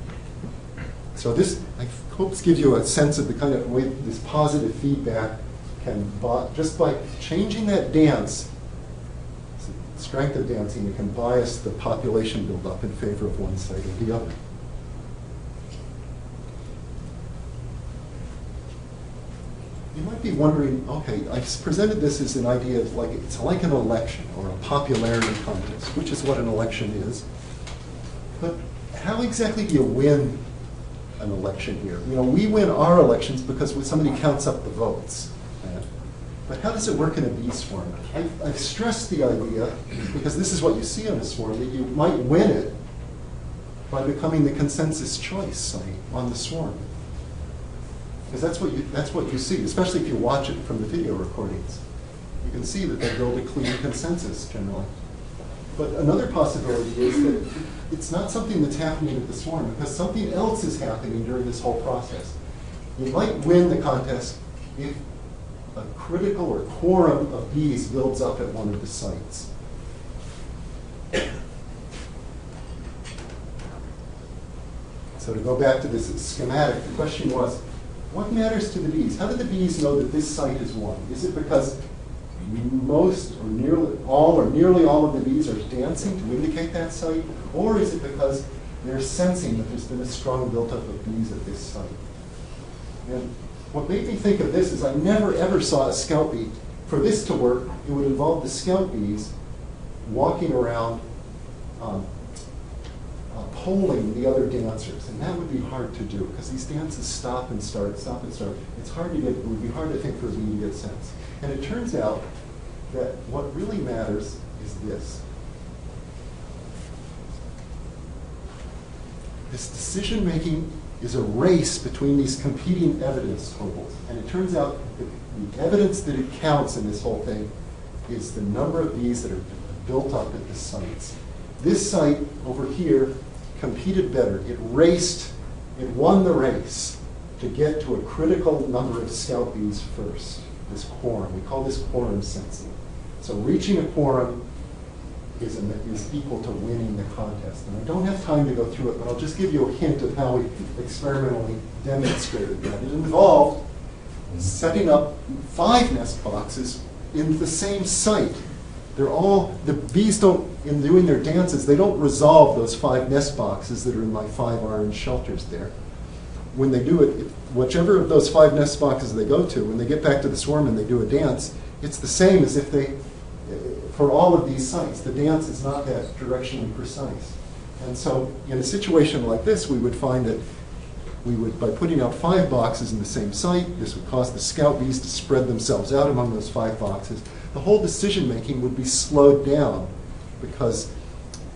So this, I hope, gives you a sense of the kind of way this positive feedback can, just by changing that dance, strength of dancing, it can bias the population build-up in favor of one side or the other. You might be wondering, okay, I presented this as an idea of like, it's like an election or a popularity contest, which is what an election is. But how exactly do you win an election here? You know, we win our elections because somebody counts up the votes. But how does it work in a bee swarm? I've stressed the idea, because this is what you see on a swarm, that you might win it by becoming the consensus choice site on the swarm. Because that's what you see, especially if you watch it from the video recordings. You can see that they build a clean consensus generally. But another possibility is that it's not something that's happening at the swarm, because something else is happening during this whole process. You might win the contest if a critical or quorum of bees builds up at one of the sites. So to go back to this schematic, the question was, what matters to the bees? How do the bees know that this site is won? Is it because most or nearly all of the bees are dancing to indicate that site? Or is it because they're sensing that there's been a strong buildup of bees at this site? And what made me think of this is I never ever saw a scout bee for this to work, it would involve the scout bees walking around polling the other dancers, and that would be hard to do because these dances stop and start, stop and start. It's hard to get, it would be hard, I think, for a bee to get sense. And it turns out that what really matters is this. This decision-making is a race between these competing evidence totals. And it turns out that the evidence that it counts in this whole thing is the number of bees that are built up at the sites. This site over here competed better. It raced, it won the race to get to a critical number of scout bees first, this quorum. We call this quorum sensing. So reaching a quorum is equal to winning the contest. And I don't have time to go through it, but I'll just give you a hint of how we experimentally demonstrated that. It involved setting up 5 nest boxes in the same site. They're all, the bees don't, in doing their dances, they don't resolve those 5 nest boxes that are in my 5 orange shelters there. When they do it, whichever of those 5 nest boxes they go to, when they get back to the swarm and they do a dance, it's the same as if they, for all of these sites, the dance is not that directionally precise. And so in a situation like this, we would find that we would, by putting out 5 boxes in the same site, this would cause the scout bees to spread themselves out among those 5 boxes. The whole decision-making would be slowed down because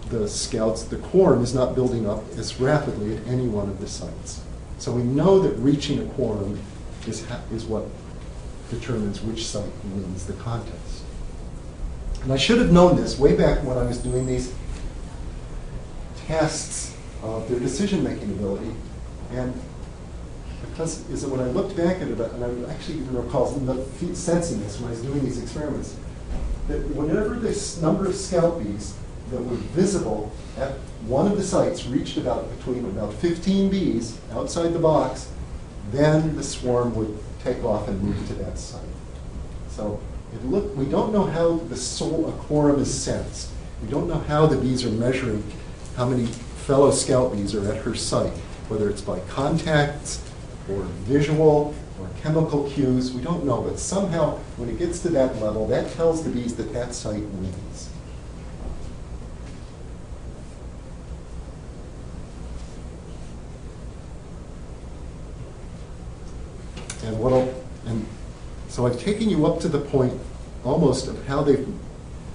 the scouts, the quorum is not building up as rapidly at any one of the sites. So we know that reaching a quorum is what determines which site wins the contest. And I should have known this way back when I was doing these tests of their decision-making ability. And because when I looked back at it, and I actually even recall sensing this when I was doing these experiments, that whenever this number of scout bees that were visible at one of the sites reached between about 15 bees outside the box, then the swarm would take off and move to that site. So we don't know how a quorum is sensed. We don't know how the bees are measuring how many fellow scout bees are at her site, whether it's by contacts or visual or chemical cues. We don't know, but somehow when it gets to that level, that tells the bees that that site wins. And so I've taken you up to the point almost of how they've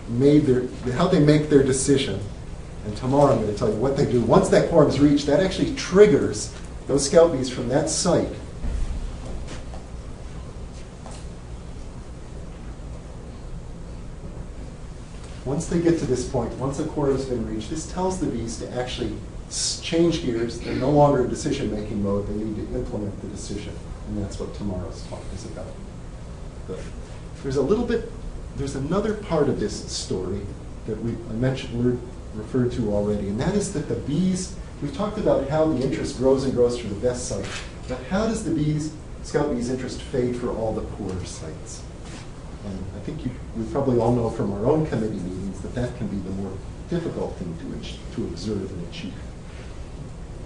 made how they make their decision. And tomorrow I'm going to tell you what they do. Once that quorum is reached, that actually triggers those scout bees from that site. Once they get to this point, once a quorum has been reached, this tells the bees to actually change gears. They're no longer in decision-making mode. They need to implement the decision. And that's what tomorrow's talk is about. But there's another part of this story that I referred to already, and that is that the bees, we talked about how the interest grows and grows for the best site, but how does the scout bees' interest fade for all the poorer sites? And I think we probably all know from our own committee meetings that can be the more difficult thing to observe and achieve.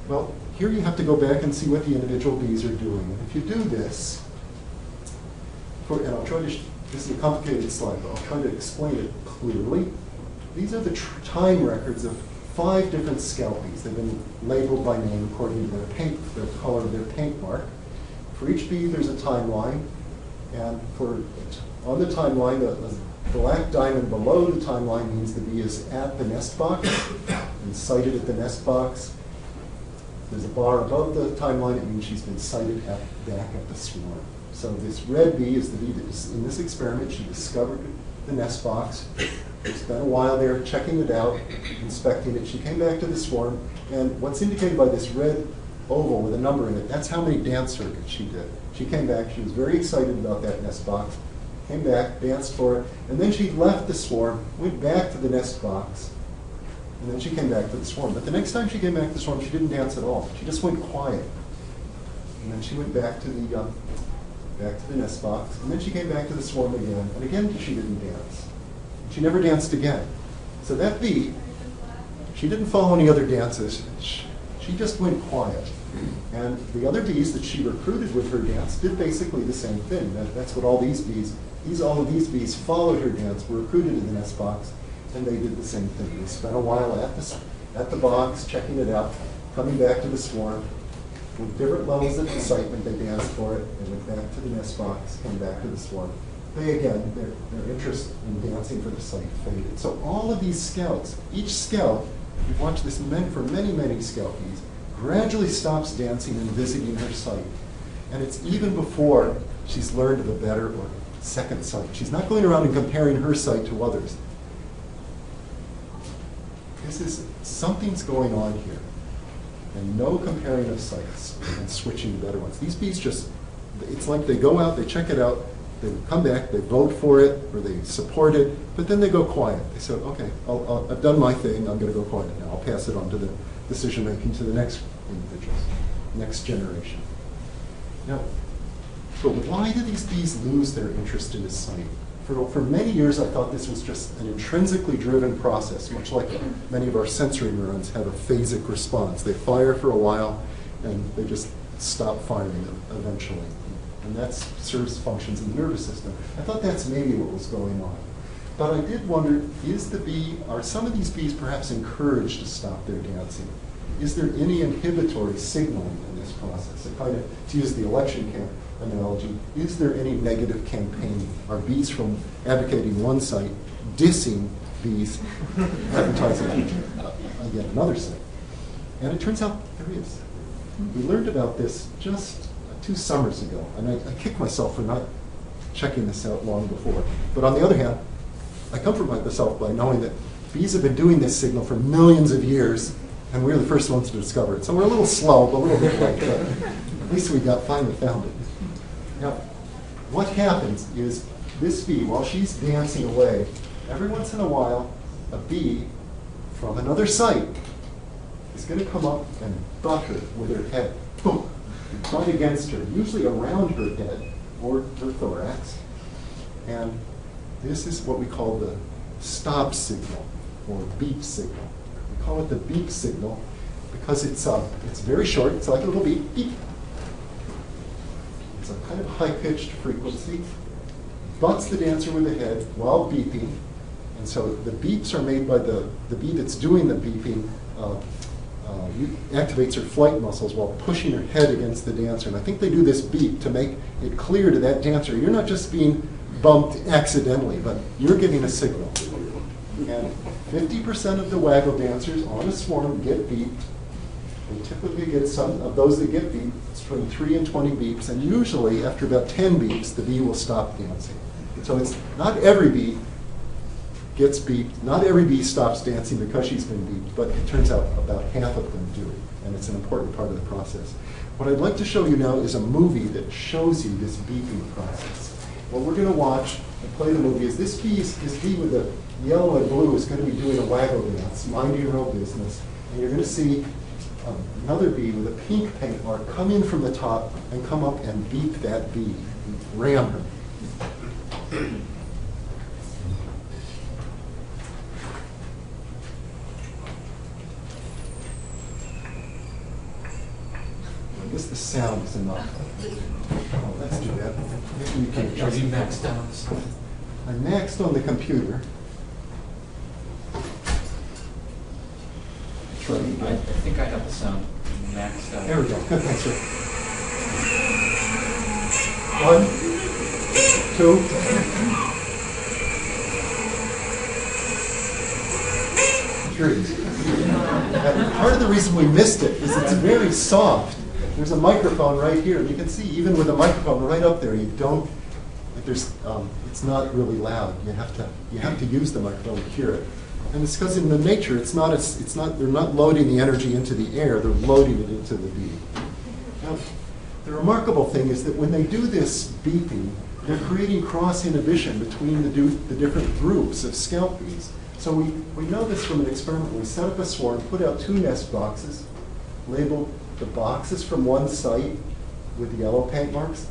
Well, here you have to go back and see what the individual bees are doing. And if you do this, and I'll try to, this is a complicated slide, but I'll try to explain it clearly. These are the time records of 5 different scout bees. They've been labeled by name according to the color of their paint mark. For each bee, there's a timeline. And on the timeline, the black diamond below the timeline means the bee is at the nest box and sighted at the nest box. There's a bar above the timeline. It means she's been sighted back at the swarm. So this red bee is the bee that is in this experiment. She discovered the nest box. She spent a while there checking it out, inspecting it. She came back to the swarm, and what's indicated by this red oval with a number in it, that's how many dance circuits she did. She came back. She was very excited about that nest box, came back, danced for it, and then she left the swarm, went back to the nest box, and then she came back to the swarm. But the next time she came back to the swarm, she didn't dance at all. She just went quiet. And then she went back to the nest box, and then she came back to the swarm again, and again she didn't dance. She never danced again. So that bee, she didn't follow any other dances. She She just went quiet. And the other bees that she recruited with her dance did basically the same thing. That's what all these bees, all of these bees followed her dance, were recruited in the nest box, and they did the same thing. They spent a while at the box, checking it out, coming back to the swarm. With different levels of excitement, they danced for it, they went back to the nest box, came back to the swarm. They, again, their interest in dancing for the site faded. So all of these scouts, each scout, we've watched this for many, many scout bees, gradually stops dancing and visiting her site. And it's even before she's learned of a better or second site. She's not going around and comparing her site to others. Something's going on here. And no comparing of sites and switching to better ones. These bees just, it's like they go out, they check it out, they come back, they vote for it, or they support it, but then they go quiet. They say, okay, I've done my thing, I'm going to go quiet now. I'll pass it on to the decision making to the next individuals, next generation. Now, but why do these bees lose their interest in a site? For many years, I thought this was just an intrinsically driven process, much like many of our sensory neurons have a phasic response. They fire for a while, and they just stop firing eventually. And that serves functions in the nervous system. I thought that's maybe what was going on. But I did wonder, are some of these bees perhaps encouraged to stop their dancing? Is there any inhibitory signaling in this process? To use the election camp analogy, is there any negative campaigning? Are bees from advocating one site dissing bees advertising again another site? And it turns out there is. We learned about this just 2 summers ago, and I kick myself for not checking this out long before. But on the other hand, I comfort myself by knowing that bees have been doing this signal for millions of years, and we're the first ones to discover it. So we're a little slow, but a little bit late. But at least we finally found it. Now, what happens is this bee, while she's dancing away, every once in a while, a bee from another site is going to come up and butt her with her head. Boom! Butt against her, usually around her head or her thorax. And this is what we call the stop signal or beep signal. We call it the beep signal because it's very short. It's like a little beep, beep. It's a kind of high-pitched frequency, butts the dancer with the head while beeping, and so the beeps are made by the bee that's doing the beeping, activates her flight muscles while pushing her head against the dancer. And I think they do this beep to make it clear to that dancer, you're not just being bumped accidentally, but you're getting a signal. And 50% of the waggle dancers on a swarm get beeped. They typically get some of those that get beeped, it's between 3 and 20 beeps, and usually after about 10 beeps, the bee will stop dancing. So it's not every bee gets beeped, not every bee stops dancing because she's been beeped, but it turns out about half of them do, and it's an important part of the process. What I'd like to show you now is a movie that shows you this beeping process. What we're going to watch and play the movie is this bee with the yellow and blue is going to be doing a waggle dance, minding her own business, and you're going to see another bee with a pink paint mark come in from the top and come up and beep that bee, ram her. I guess the sound is enough. Oh, let's do that. Maybe you can adjust. Are you maxed out on the side? I'm maxed on the computer. I think I have the sound maxed out. There we go. That's right. 1, 2. Part of the reason we missed it is it's very soft. There's a microphone right here, and you can see even with a microphone right up there, it's not really loud. You have to use the microphone to hear it. And it's because in the nature, they're not loading the energy into the air, they're loading it into the bee. Now, the remarkable thing is that when they do this beeping, they're creating cross-inhibition between the different groups of scout bees. So we know this from an experiment. We set up a swarm, put out 2 nest boxes, labeled the boxes from one site with yellow paint marks,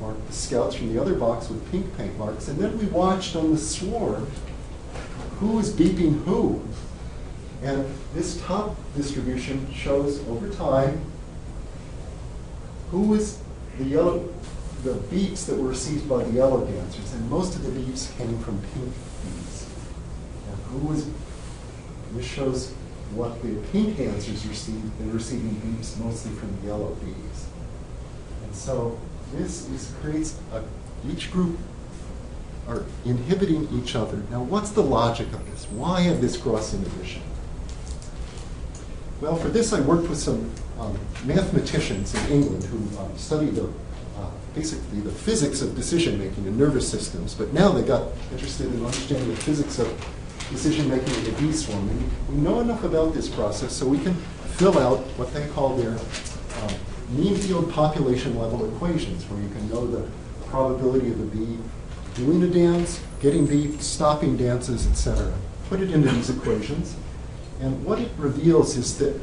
marked the scouts from the other box with pink paint marks, and then we watched on the swarm who was beeping who. And this top distribution shows over time who was the beeps that were received by the yellow dancers, and most of the beeps came from pink bees. And who was, this shows what the pink dancers received. They're receiving beeps mostly from yellow bees. And so this creates each group are inhibiting each other. Now, what's the logic of this? Why have this cross inhibition? Well, for this, I worked with some mathematicians in England who studied basically the physics of decision-making in nervous systems, but now they got interested in understanding the physics of decision-making in the bee swarm. And we know enough about this process so we can fill out what they call their mean field population level equations, where you can know the probability of a bee doing a dance, getting beeped, stopping dances, etc. Put it into these equations, and what it reveals is that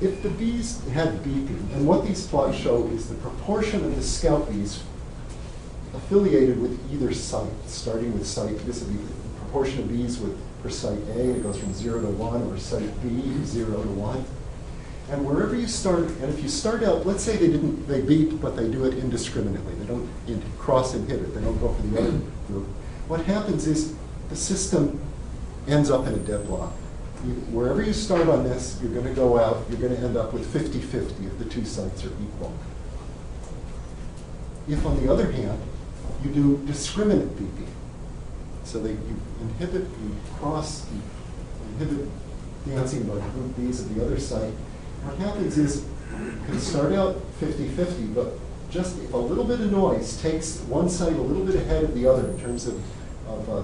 if the bees had beeping, and what these plots show is the proportion of the scout bees affiliated with either site, starting with site, this would be the proportion of bees for site A, it goes from 0 to 1, or site B, 0 to 1. And wherever you start, and if you start out, let's say they beep, but they do it indiscriminately. They don't cross-inhibit. They don't go for the other group. What happens is the system ends up in a deadlock. Wherever you start on this, you're going to go out, you're going to end up with 50-50 if the two sites are equal. If, on the other hand, you do discriminate beeping, so that you inhibit dancing by group Bs of the other site, what happens is you can start out 50-50, but just if a little bit of noise takes one site a little bit ahead of the other in terms of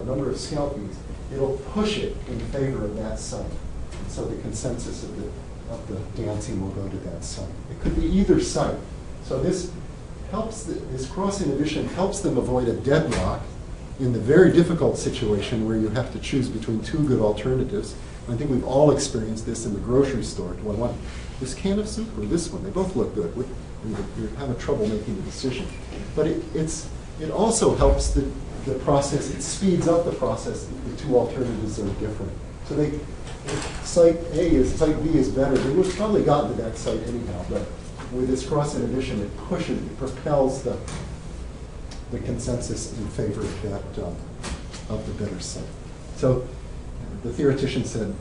number of scout bees, it'll push it in favor of that site. And so the consensus of the dancing will go to that site. It could be either site. So this helps, this cross-inhibition helps them avoid a deadlock in the very difficult situation where you have to choose between two good alternatives. I think we've all experienced this in the grocery store. Do I want this can of soup or this one? They both look good. You're having trouble making the decision. But it also helps the process. It speeds up the process if the two alternatives are different. So if site B is better, they would have probably gotten to that site anyhow. But with this cross inhibition, it propels the consensus in favor of that of the better site. So the theoretician said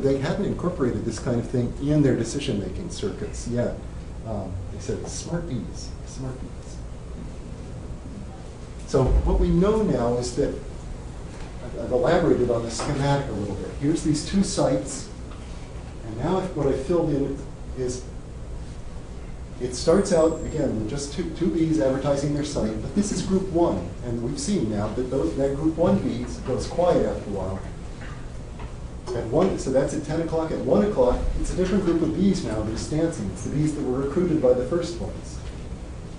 they hadn't incorporated this kind of thing in their decision-making circuits yet. They said smart bees, smart bees. So what we know now is that I've elaborated on the schematic a little bit. Here's these two sites, and now what I filled in is it starts out, again, with just two bees advertising their site, but this is group one, and we've seen now that that group one bees goes quiet after a while. So that's at 10 o'clock. At 1 o'clock, it's a different group of bees now that's dancing. It's the bees that were recruited by the first ones.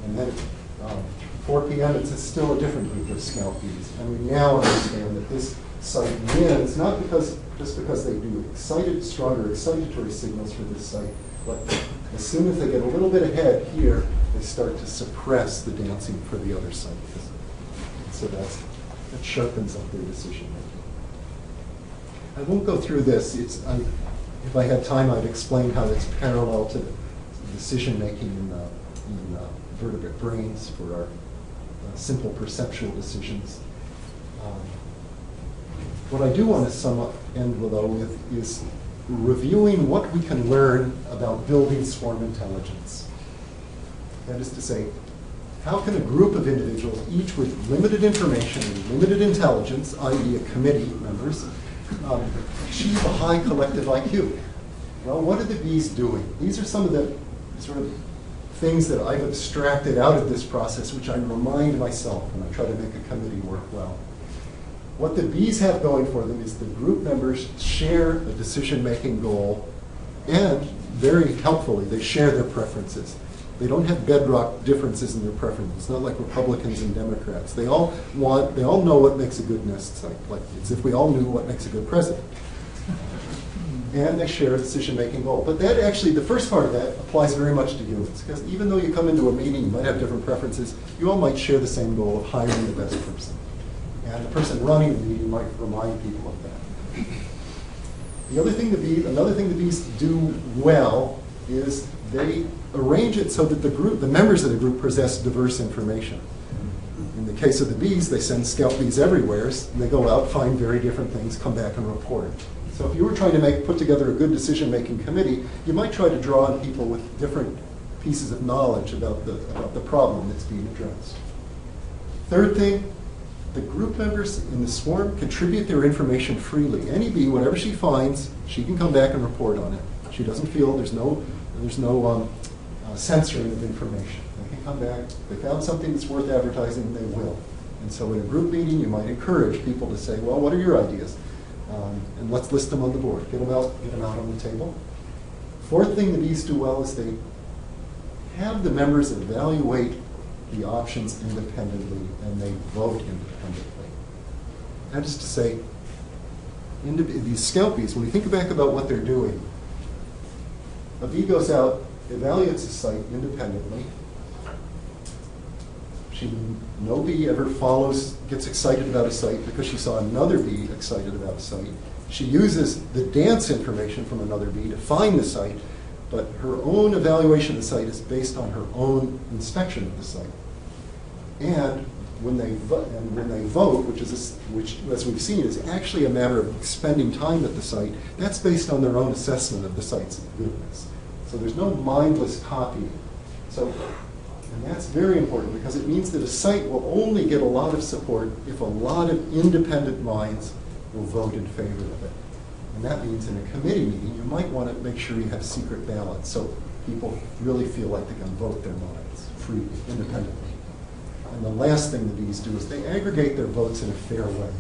And then at 4 p.m., it's still a different group of scout bees. And we now understand that this site wins, not just because they do stronger excitatory signals for this site, but as soon as they get a little bit ahead here, they start to suppress the dancing for the other site. So that sharpens up their decision making. I won't go through this. If I had time, I'd explain how it's parallel to decision making in vertebrate brains for our simple perceptual decisions. What I do want to end with is reviewing what we can learn about building swarm intelligence. That is to say, how can a group of individuals, each with limited information and limited intelligence, i.e. a committee members, achieve a high collective IQ? Well, what are the bees doing? These are some of the sort of things that I've abstracted out of this process, which I remind myself when I try to make a committee work well. What the bees have going for them is the group members share a decision-making goal, and very helpfully, they share their preferences. They don't have bedrock differences in their preferences. It's not like Republicans and Democrats. They all know what makes a good nest site. Like it's if we all knew what makes a good president. And they share a decision-making goal. But that actually, the first part of that applies very much to humans, because even though you come into a meeting, you might have different preferences, you all might share the same goal of hiring the best person. And the person running the meeting might remind people of that. Another thing the bees do well is they arrange it so that the members of the group possess diverse information. In the case of the bees, they send scout bees everywhere. They go out, find very different things, come back and report. So if you were trying to put together a good decision-making committee, you might try to draw on people with different pieces of knowledge about the problem that's being addressed. Third thing, the group members in the swarm contribute their information freely. Any bee, whatever she finds, she can come back and report on it. She doesn't feel there's no censoring of information. They can come back. If they found something that's worth advertising, they will. And so in a group meeting, you might encourage people to say, well, what are your ideas? And let's list them on the board. Get them out on the table. Fourth thing the bees do well is they have the members evaluate the options independently, and they vote independently. That is to say, these scout bees, when we think back about what they're doing, a bee goes out, evaluates a site independently. No bee ever gets excited about a site because she saw another bee excited about a site. She uses the dance information from another bee to find the site, but her own evaluation of the site is based on her own inspection of the site. And when they vote, which as we've seen is actually a matter of spending time at the site, that's based on their own assessment of the site's goodness. So there's no mindless copying. And that's very important because it means that a site will only get a lot of support if a lot of independent minds will vote in favor of it. And that means in a committee meeting, you might want to make sure you have secret ballots so people really feel like they can vote their minds freely, independently. And the last thing the bees do is they aggregate their votes in a fair way.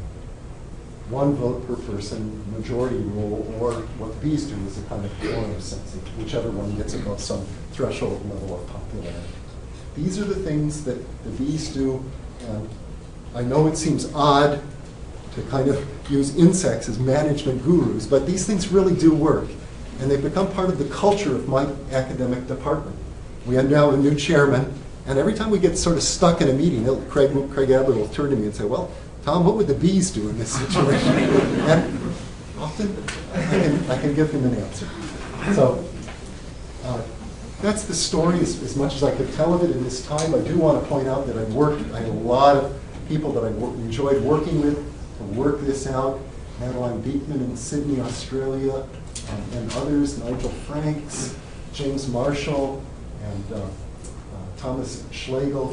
One vote per person, majority rule, or what bees do is a kind of quorum sensing, whichever one gets above some threshold level of popularity. These are the things that the bees do, and I know it seems odd to kind of use insects as management gurus, but these things really do work, and they've become part of the culture of my academic department. We have now a new chairman, and every time we get sort of stuck in a meeting, Craig Abbott will turn to me and say, well, Tom, what would the bees do in this situation? And often I can give him an answer. So that's the story as much as I could tell of it in this time. I do want to point out that I had a lot of people that I enjoyed working with to work this out. Madeline Beekman in Sydney, Australia, and others, Nigel Franks, James Marshall, and Thomas Schlegel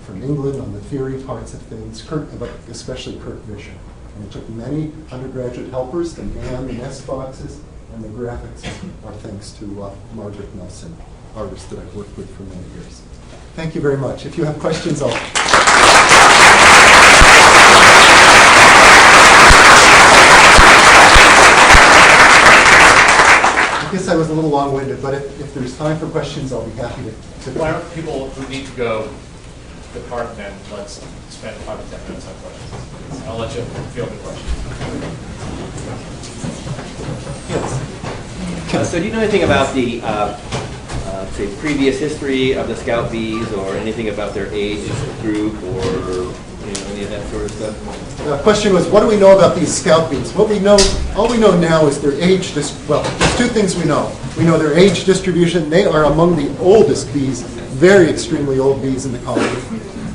from England on the theory parts of things, but especially Kurt Vischer. And it took many undergraduate helpers to man the nest boxes, and the graphics are thanks to Margaret Nelson, artist that I've worked with for many years. Thank you very much. If you have questions, I guess I was a little long-winded, but if there's time for questions, I'll be happy to. Why don't people who need to go depart, then let's spend 5 to 10 minutes on questions. I'll let you field the questions. Yes. So do you know anything about the, say, previous history of the scout bees, or anything about their age group, or any of that sort of stuff? The question was, what do we know about these scout bees? All we know now is their age. Well, there's two things we know. We know their age distribution. They are among the oldest bees, very extremely old bees in the colony.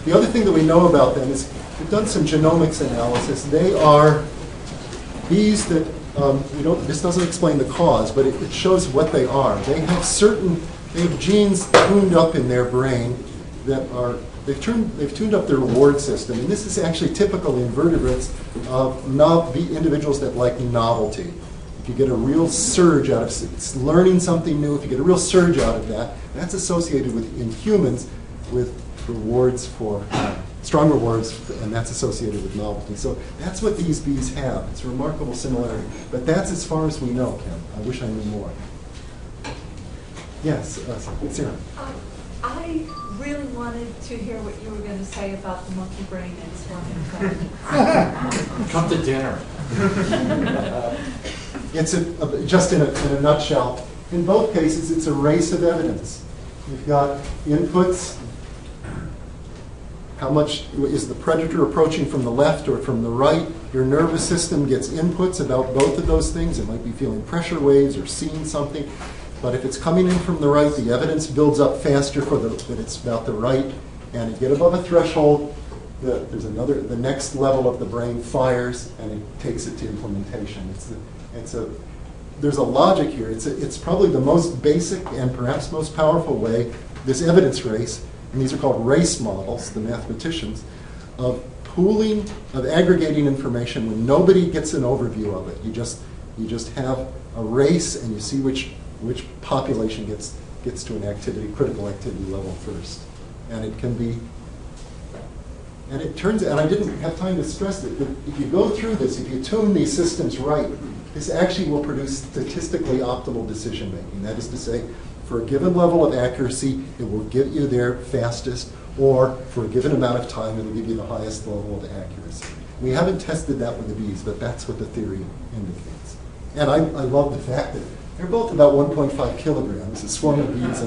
The other thing that we know about them is we've done some genomics analysis. They are bees that, this doesn't explain the cause, but it shows what they are. They have genes tuned up in their brain that are, they've tuned up their reward system. And this is actually typical in vertebrates of individuals that like novelty. If you get a real surge out of learning something new, if you get a real surge out of that, that's associated with, in humans, with rewards for, strong rewards, and that's associated with novelty. So that's what these bees have. It's a remarkable similarity. But that's as far as we know, Kim. I wish I knew more. Yes, Sarah. I really wanted to hear what you were going to say about the monkey brain and swarming. Come to dinner. It's just in a nutshell. In both cases, it's a race of evidence. You've got inputs. How much is the predator approaching from the left or from the right? Your nervous system gets inputs about both of those things. It might be feeling pressure waves or seeing something. But if it's coming in from the right, the evidence builds up faster that it's about the right. And you get above a threshold, the next level of the brain fires, and it takes it to implementation. There's a logic here. It's probably the most basic and perhaps most powerful way, this evidence race, and these are called race models, the mathematicians, of pooling, of aggregating information when nobody gets an overview of it. You just have a race, and you see which population gets to an critical activity level first. And it can be, and it turns out, and I didn't have time to stress it, but if you go through this, if you tune these systems right, this actually will produce statistically optimal decision making. That is to say, for a given level of accuracy, it will get you there fastest, or for a given amount of time, it will give you the highest level of accuracy. We haven't tested that with the bees, but that's what the theory indicates. And I love the fact that they're both about 1.5 kilograms, a swarm of bees.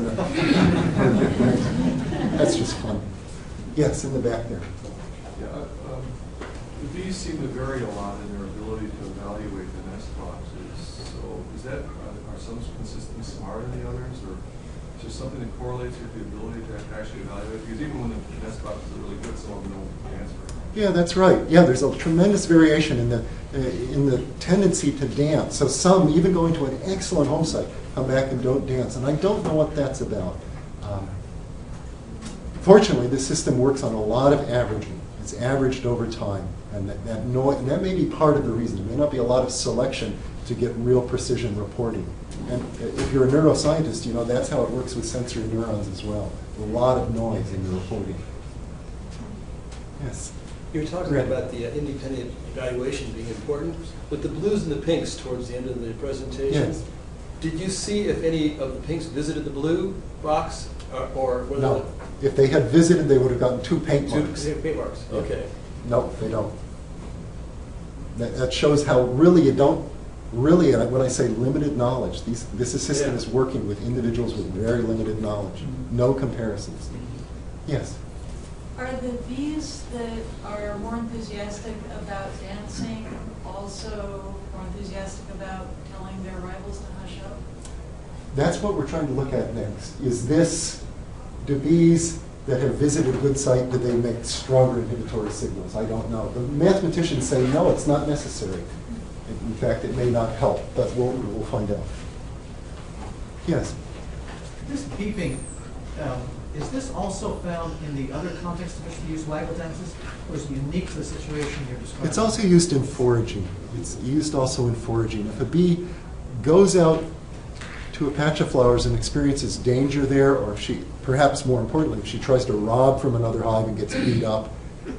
That's just fun. Yes, in the back there. Yeah, the bees seem to vary a lot in their ability to evaluate the nest boxes. So are some consistently smarter than the others, or is there something that correlates with the ability to actually evaluate? Because even when the nest boxes are really good, some of them don't answer. Yeah, that's right. Yeah, there's a tremendous variation in the tendency to dance. So some, even going to an excellent home site, come back and don't dance. And I don't know what that's about. Fortunately, the system works on a lot of averaging. It's averaged over time. And that may be part of the reason. There may not be a lot of selection to get real precision reporting. And if you're a neuroscientist, you know that's how it works with sensory neurons as well. A lot of noise in the reporting. Yes? You were talking about the independent evaluation being important. With the blues and the pinks towards the end of the presentation, Yes. Did you see if any of the pinks visited the blue box? Or whether No. If they had visited, they would have gotten 2 paint marks. Two paint marks, okay. No, they don't. That shows how really you don't, really, when I say limited knowledge, this system is working with individuals with very limited knowledge. No comparisons. Yes? Are the bees that are more enthusiastic about dancing also more enthusiastic about telling their rivals to hush up? That's what we're trying to look at next. Do bees that have visited a good site, do they make stronger inhibitory signals? I don't know. The mathematicians say no, it's not necessary. In fact, it may not help, but we'll find out. Yes? This beeping, is this also found in the other contexts in which we use waggle dances, or is it unique to the situation you're describing? It's also used in foraging. It's used also in foraging. If a bee goes out to a patch of flowers and experiences danger there, or if she, perhaps more importantly, if she tries to rob from another hive and gets beat up,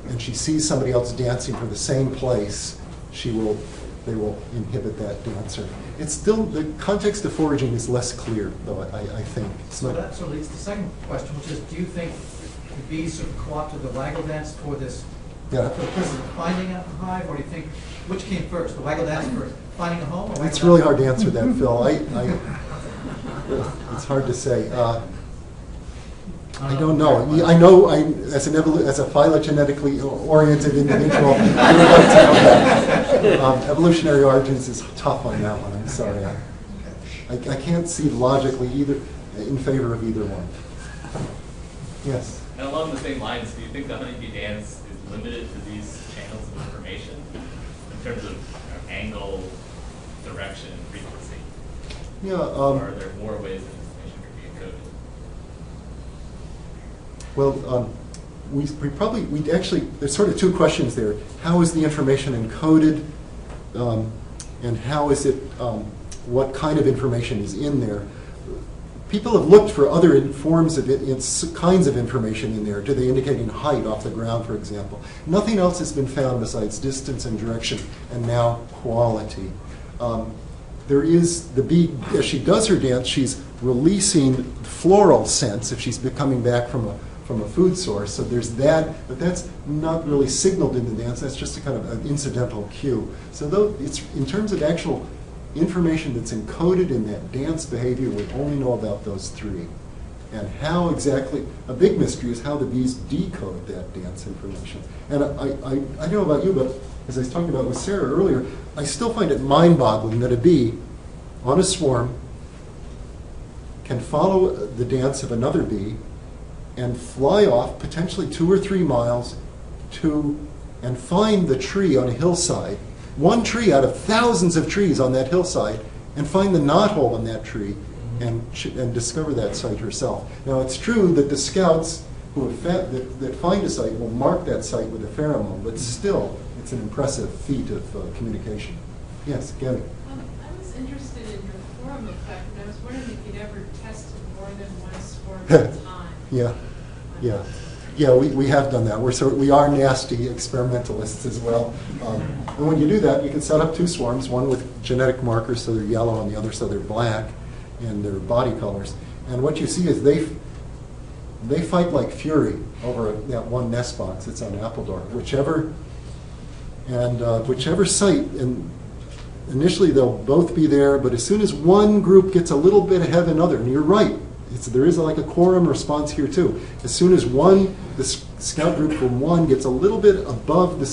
and she sees somebody else dancing from the same place, they will inhibit that dancer. It's still, the context of foraging is less clear, though, I think. So that sort of leads to the second question, which is, do you think the bees sort of co-opted the waggle dance for this, for the purpose of finding a hive, or do you think, which came first, the waggle dance for finding a home? Or It's really hard to answer that, Phil. It's hard to say. I don't know. I know as a phylogenetically oriented individual, I would like to know that. Evolutionary origins is tough on that one. I'm sorry. I can't see logically either in favor of either one. Yes? And along the same lines, do you think the honeybee dance is limited to these channels of information in terms of angle, direction, and frequency? Yeah. Or are there more ways that information could be encoded? Well, we actually, there's sort of 2 questions there. How is the information encoded, and how is it, what kind of information is in there? People have looked for other forms of kinds of information in there. Do they indicate in height off the ground, for example? Nothing else has been found besides distance and direction, and now quality. There is the bee, as she does her dance, she's releasing floral scents if she's coming back from a food source. So there's that, but that's not really signaled in the dance. That's just a kind of an incidental cue. So though it's in terms of actual information that's encoded in that dance behavior, we only know about those 3. And how exactly, a big mystery is how the bees decode that dance information. And I don't know about you, but as I was talking about with Sarah earlier, I still find it mind-boggling that a bee on a swarm can follow the dance of another bee and fly off potentially 2 or 3 miles and find the tree on a hillside, one tree out of thousands of trees on that hillside, and find the knothole in that tree and discover that site herself. Now, it's true that the scouts who have that find a site will mark that site with a pheromone, but still, it's an impressive feat of communication. Yes, Gabby? I was interested in your forum effect, and I was wondering if you'd ever tested more than one swarm at a time. Yeah, we have done that. We are nasty experimentalists as well. And when you do that, you can set up 2 swarms, one with genetic markers so they're yellow and the other so they're black in their body colors. And what you see is they fight like fury over that one nest box that's on Appledore. Whichever site, and initially they'll both be there, but as soon as one group gets a little bit ahead of another, and you're right, there is like a quorum response here too. As soon as the scout group from one gets a little bit above the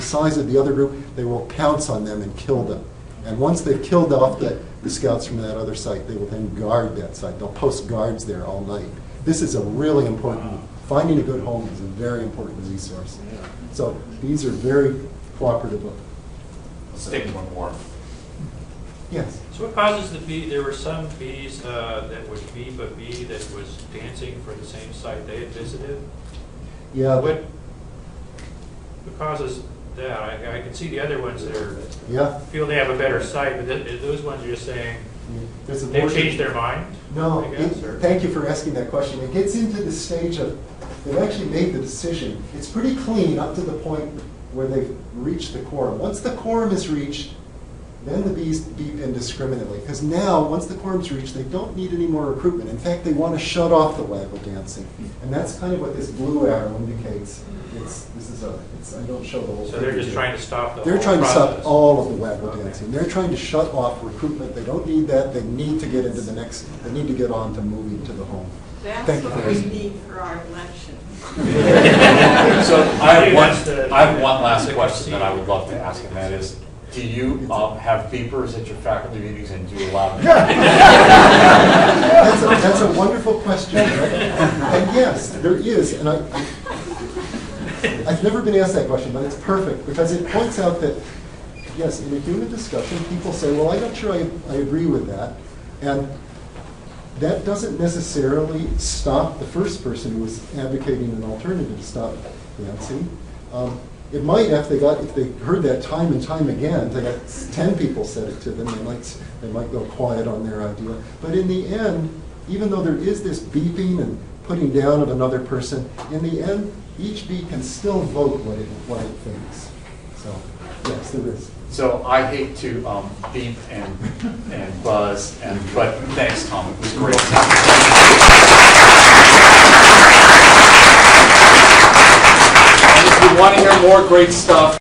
size of the other group, they will pounce on them and kill them. And once they've killed off the scouts from that other site, they will then guard that site. They'll post guards there all night. This is a really important, finding a good home is a very important resource. So these are very cooperative. Let's take one more. Yes. So what causes the bee, there were some bees that would beep a bee that was dancing for the same site they had visited? Yeah. What causes that? I can see the other ones that feel they have a better site, but those ones are just saying they've changed their mind? No, I guess, thank you for asking that question. It gets into the stage of, they've actually made the decision. It's pretty clean up to the point where they've reached the quorum. Once the quorum is reached, then the bees beep indiscriminately. Because now, once the quorum's reached, they don't need any more recruitment. In fact, they want to shut off the waggle dancing. And that's kind of what this blue arrow indicates. I don't show the whole thing. So they're just trying to stop the They're whole trying to process. stop all of the waggle dancing. They're trying to shut off recruitment. They don't need that. They need to get into the next, they need to get on to moving to the home. That's Thank you what for we asking. need for our election. So I have one last question that I would love to ask, and that is, do you have beepers at your faculty meetings, and do you allow them? That's a wonderful question, right? And yes, there is, and I've never been asked that question, but it's perfect because it points out that, yes, in a human discussion, people say, well, I'm not sure I agree with that. And that doesn't necessarily stop the first person who was advocating an alternative to stop dancing. It might, if they heard that time and time again, they got 10 people said it to them, they might go quiet on their idea. But in the end, even though there is this beeping and putting down of another person, in the end, each bee can still vote what it thinks. So, yes, there is. So I hate to beep and buzz, but thanks, Tom. It was great. And if you want to hear more great stuff,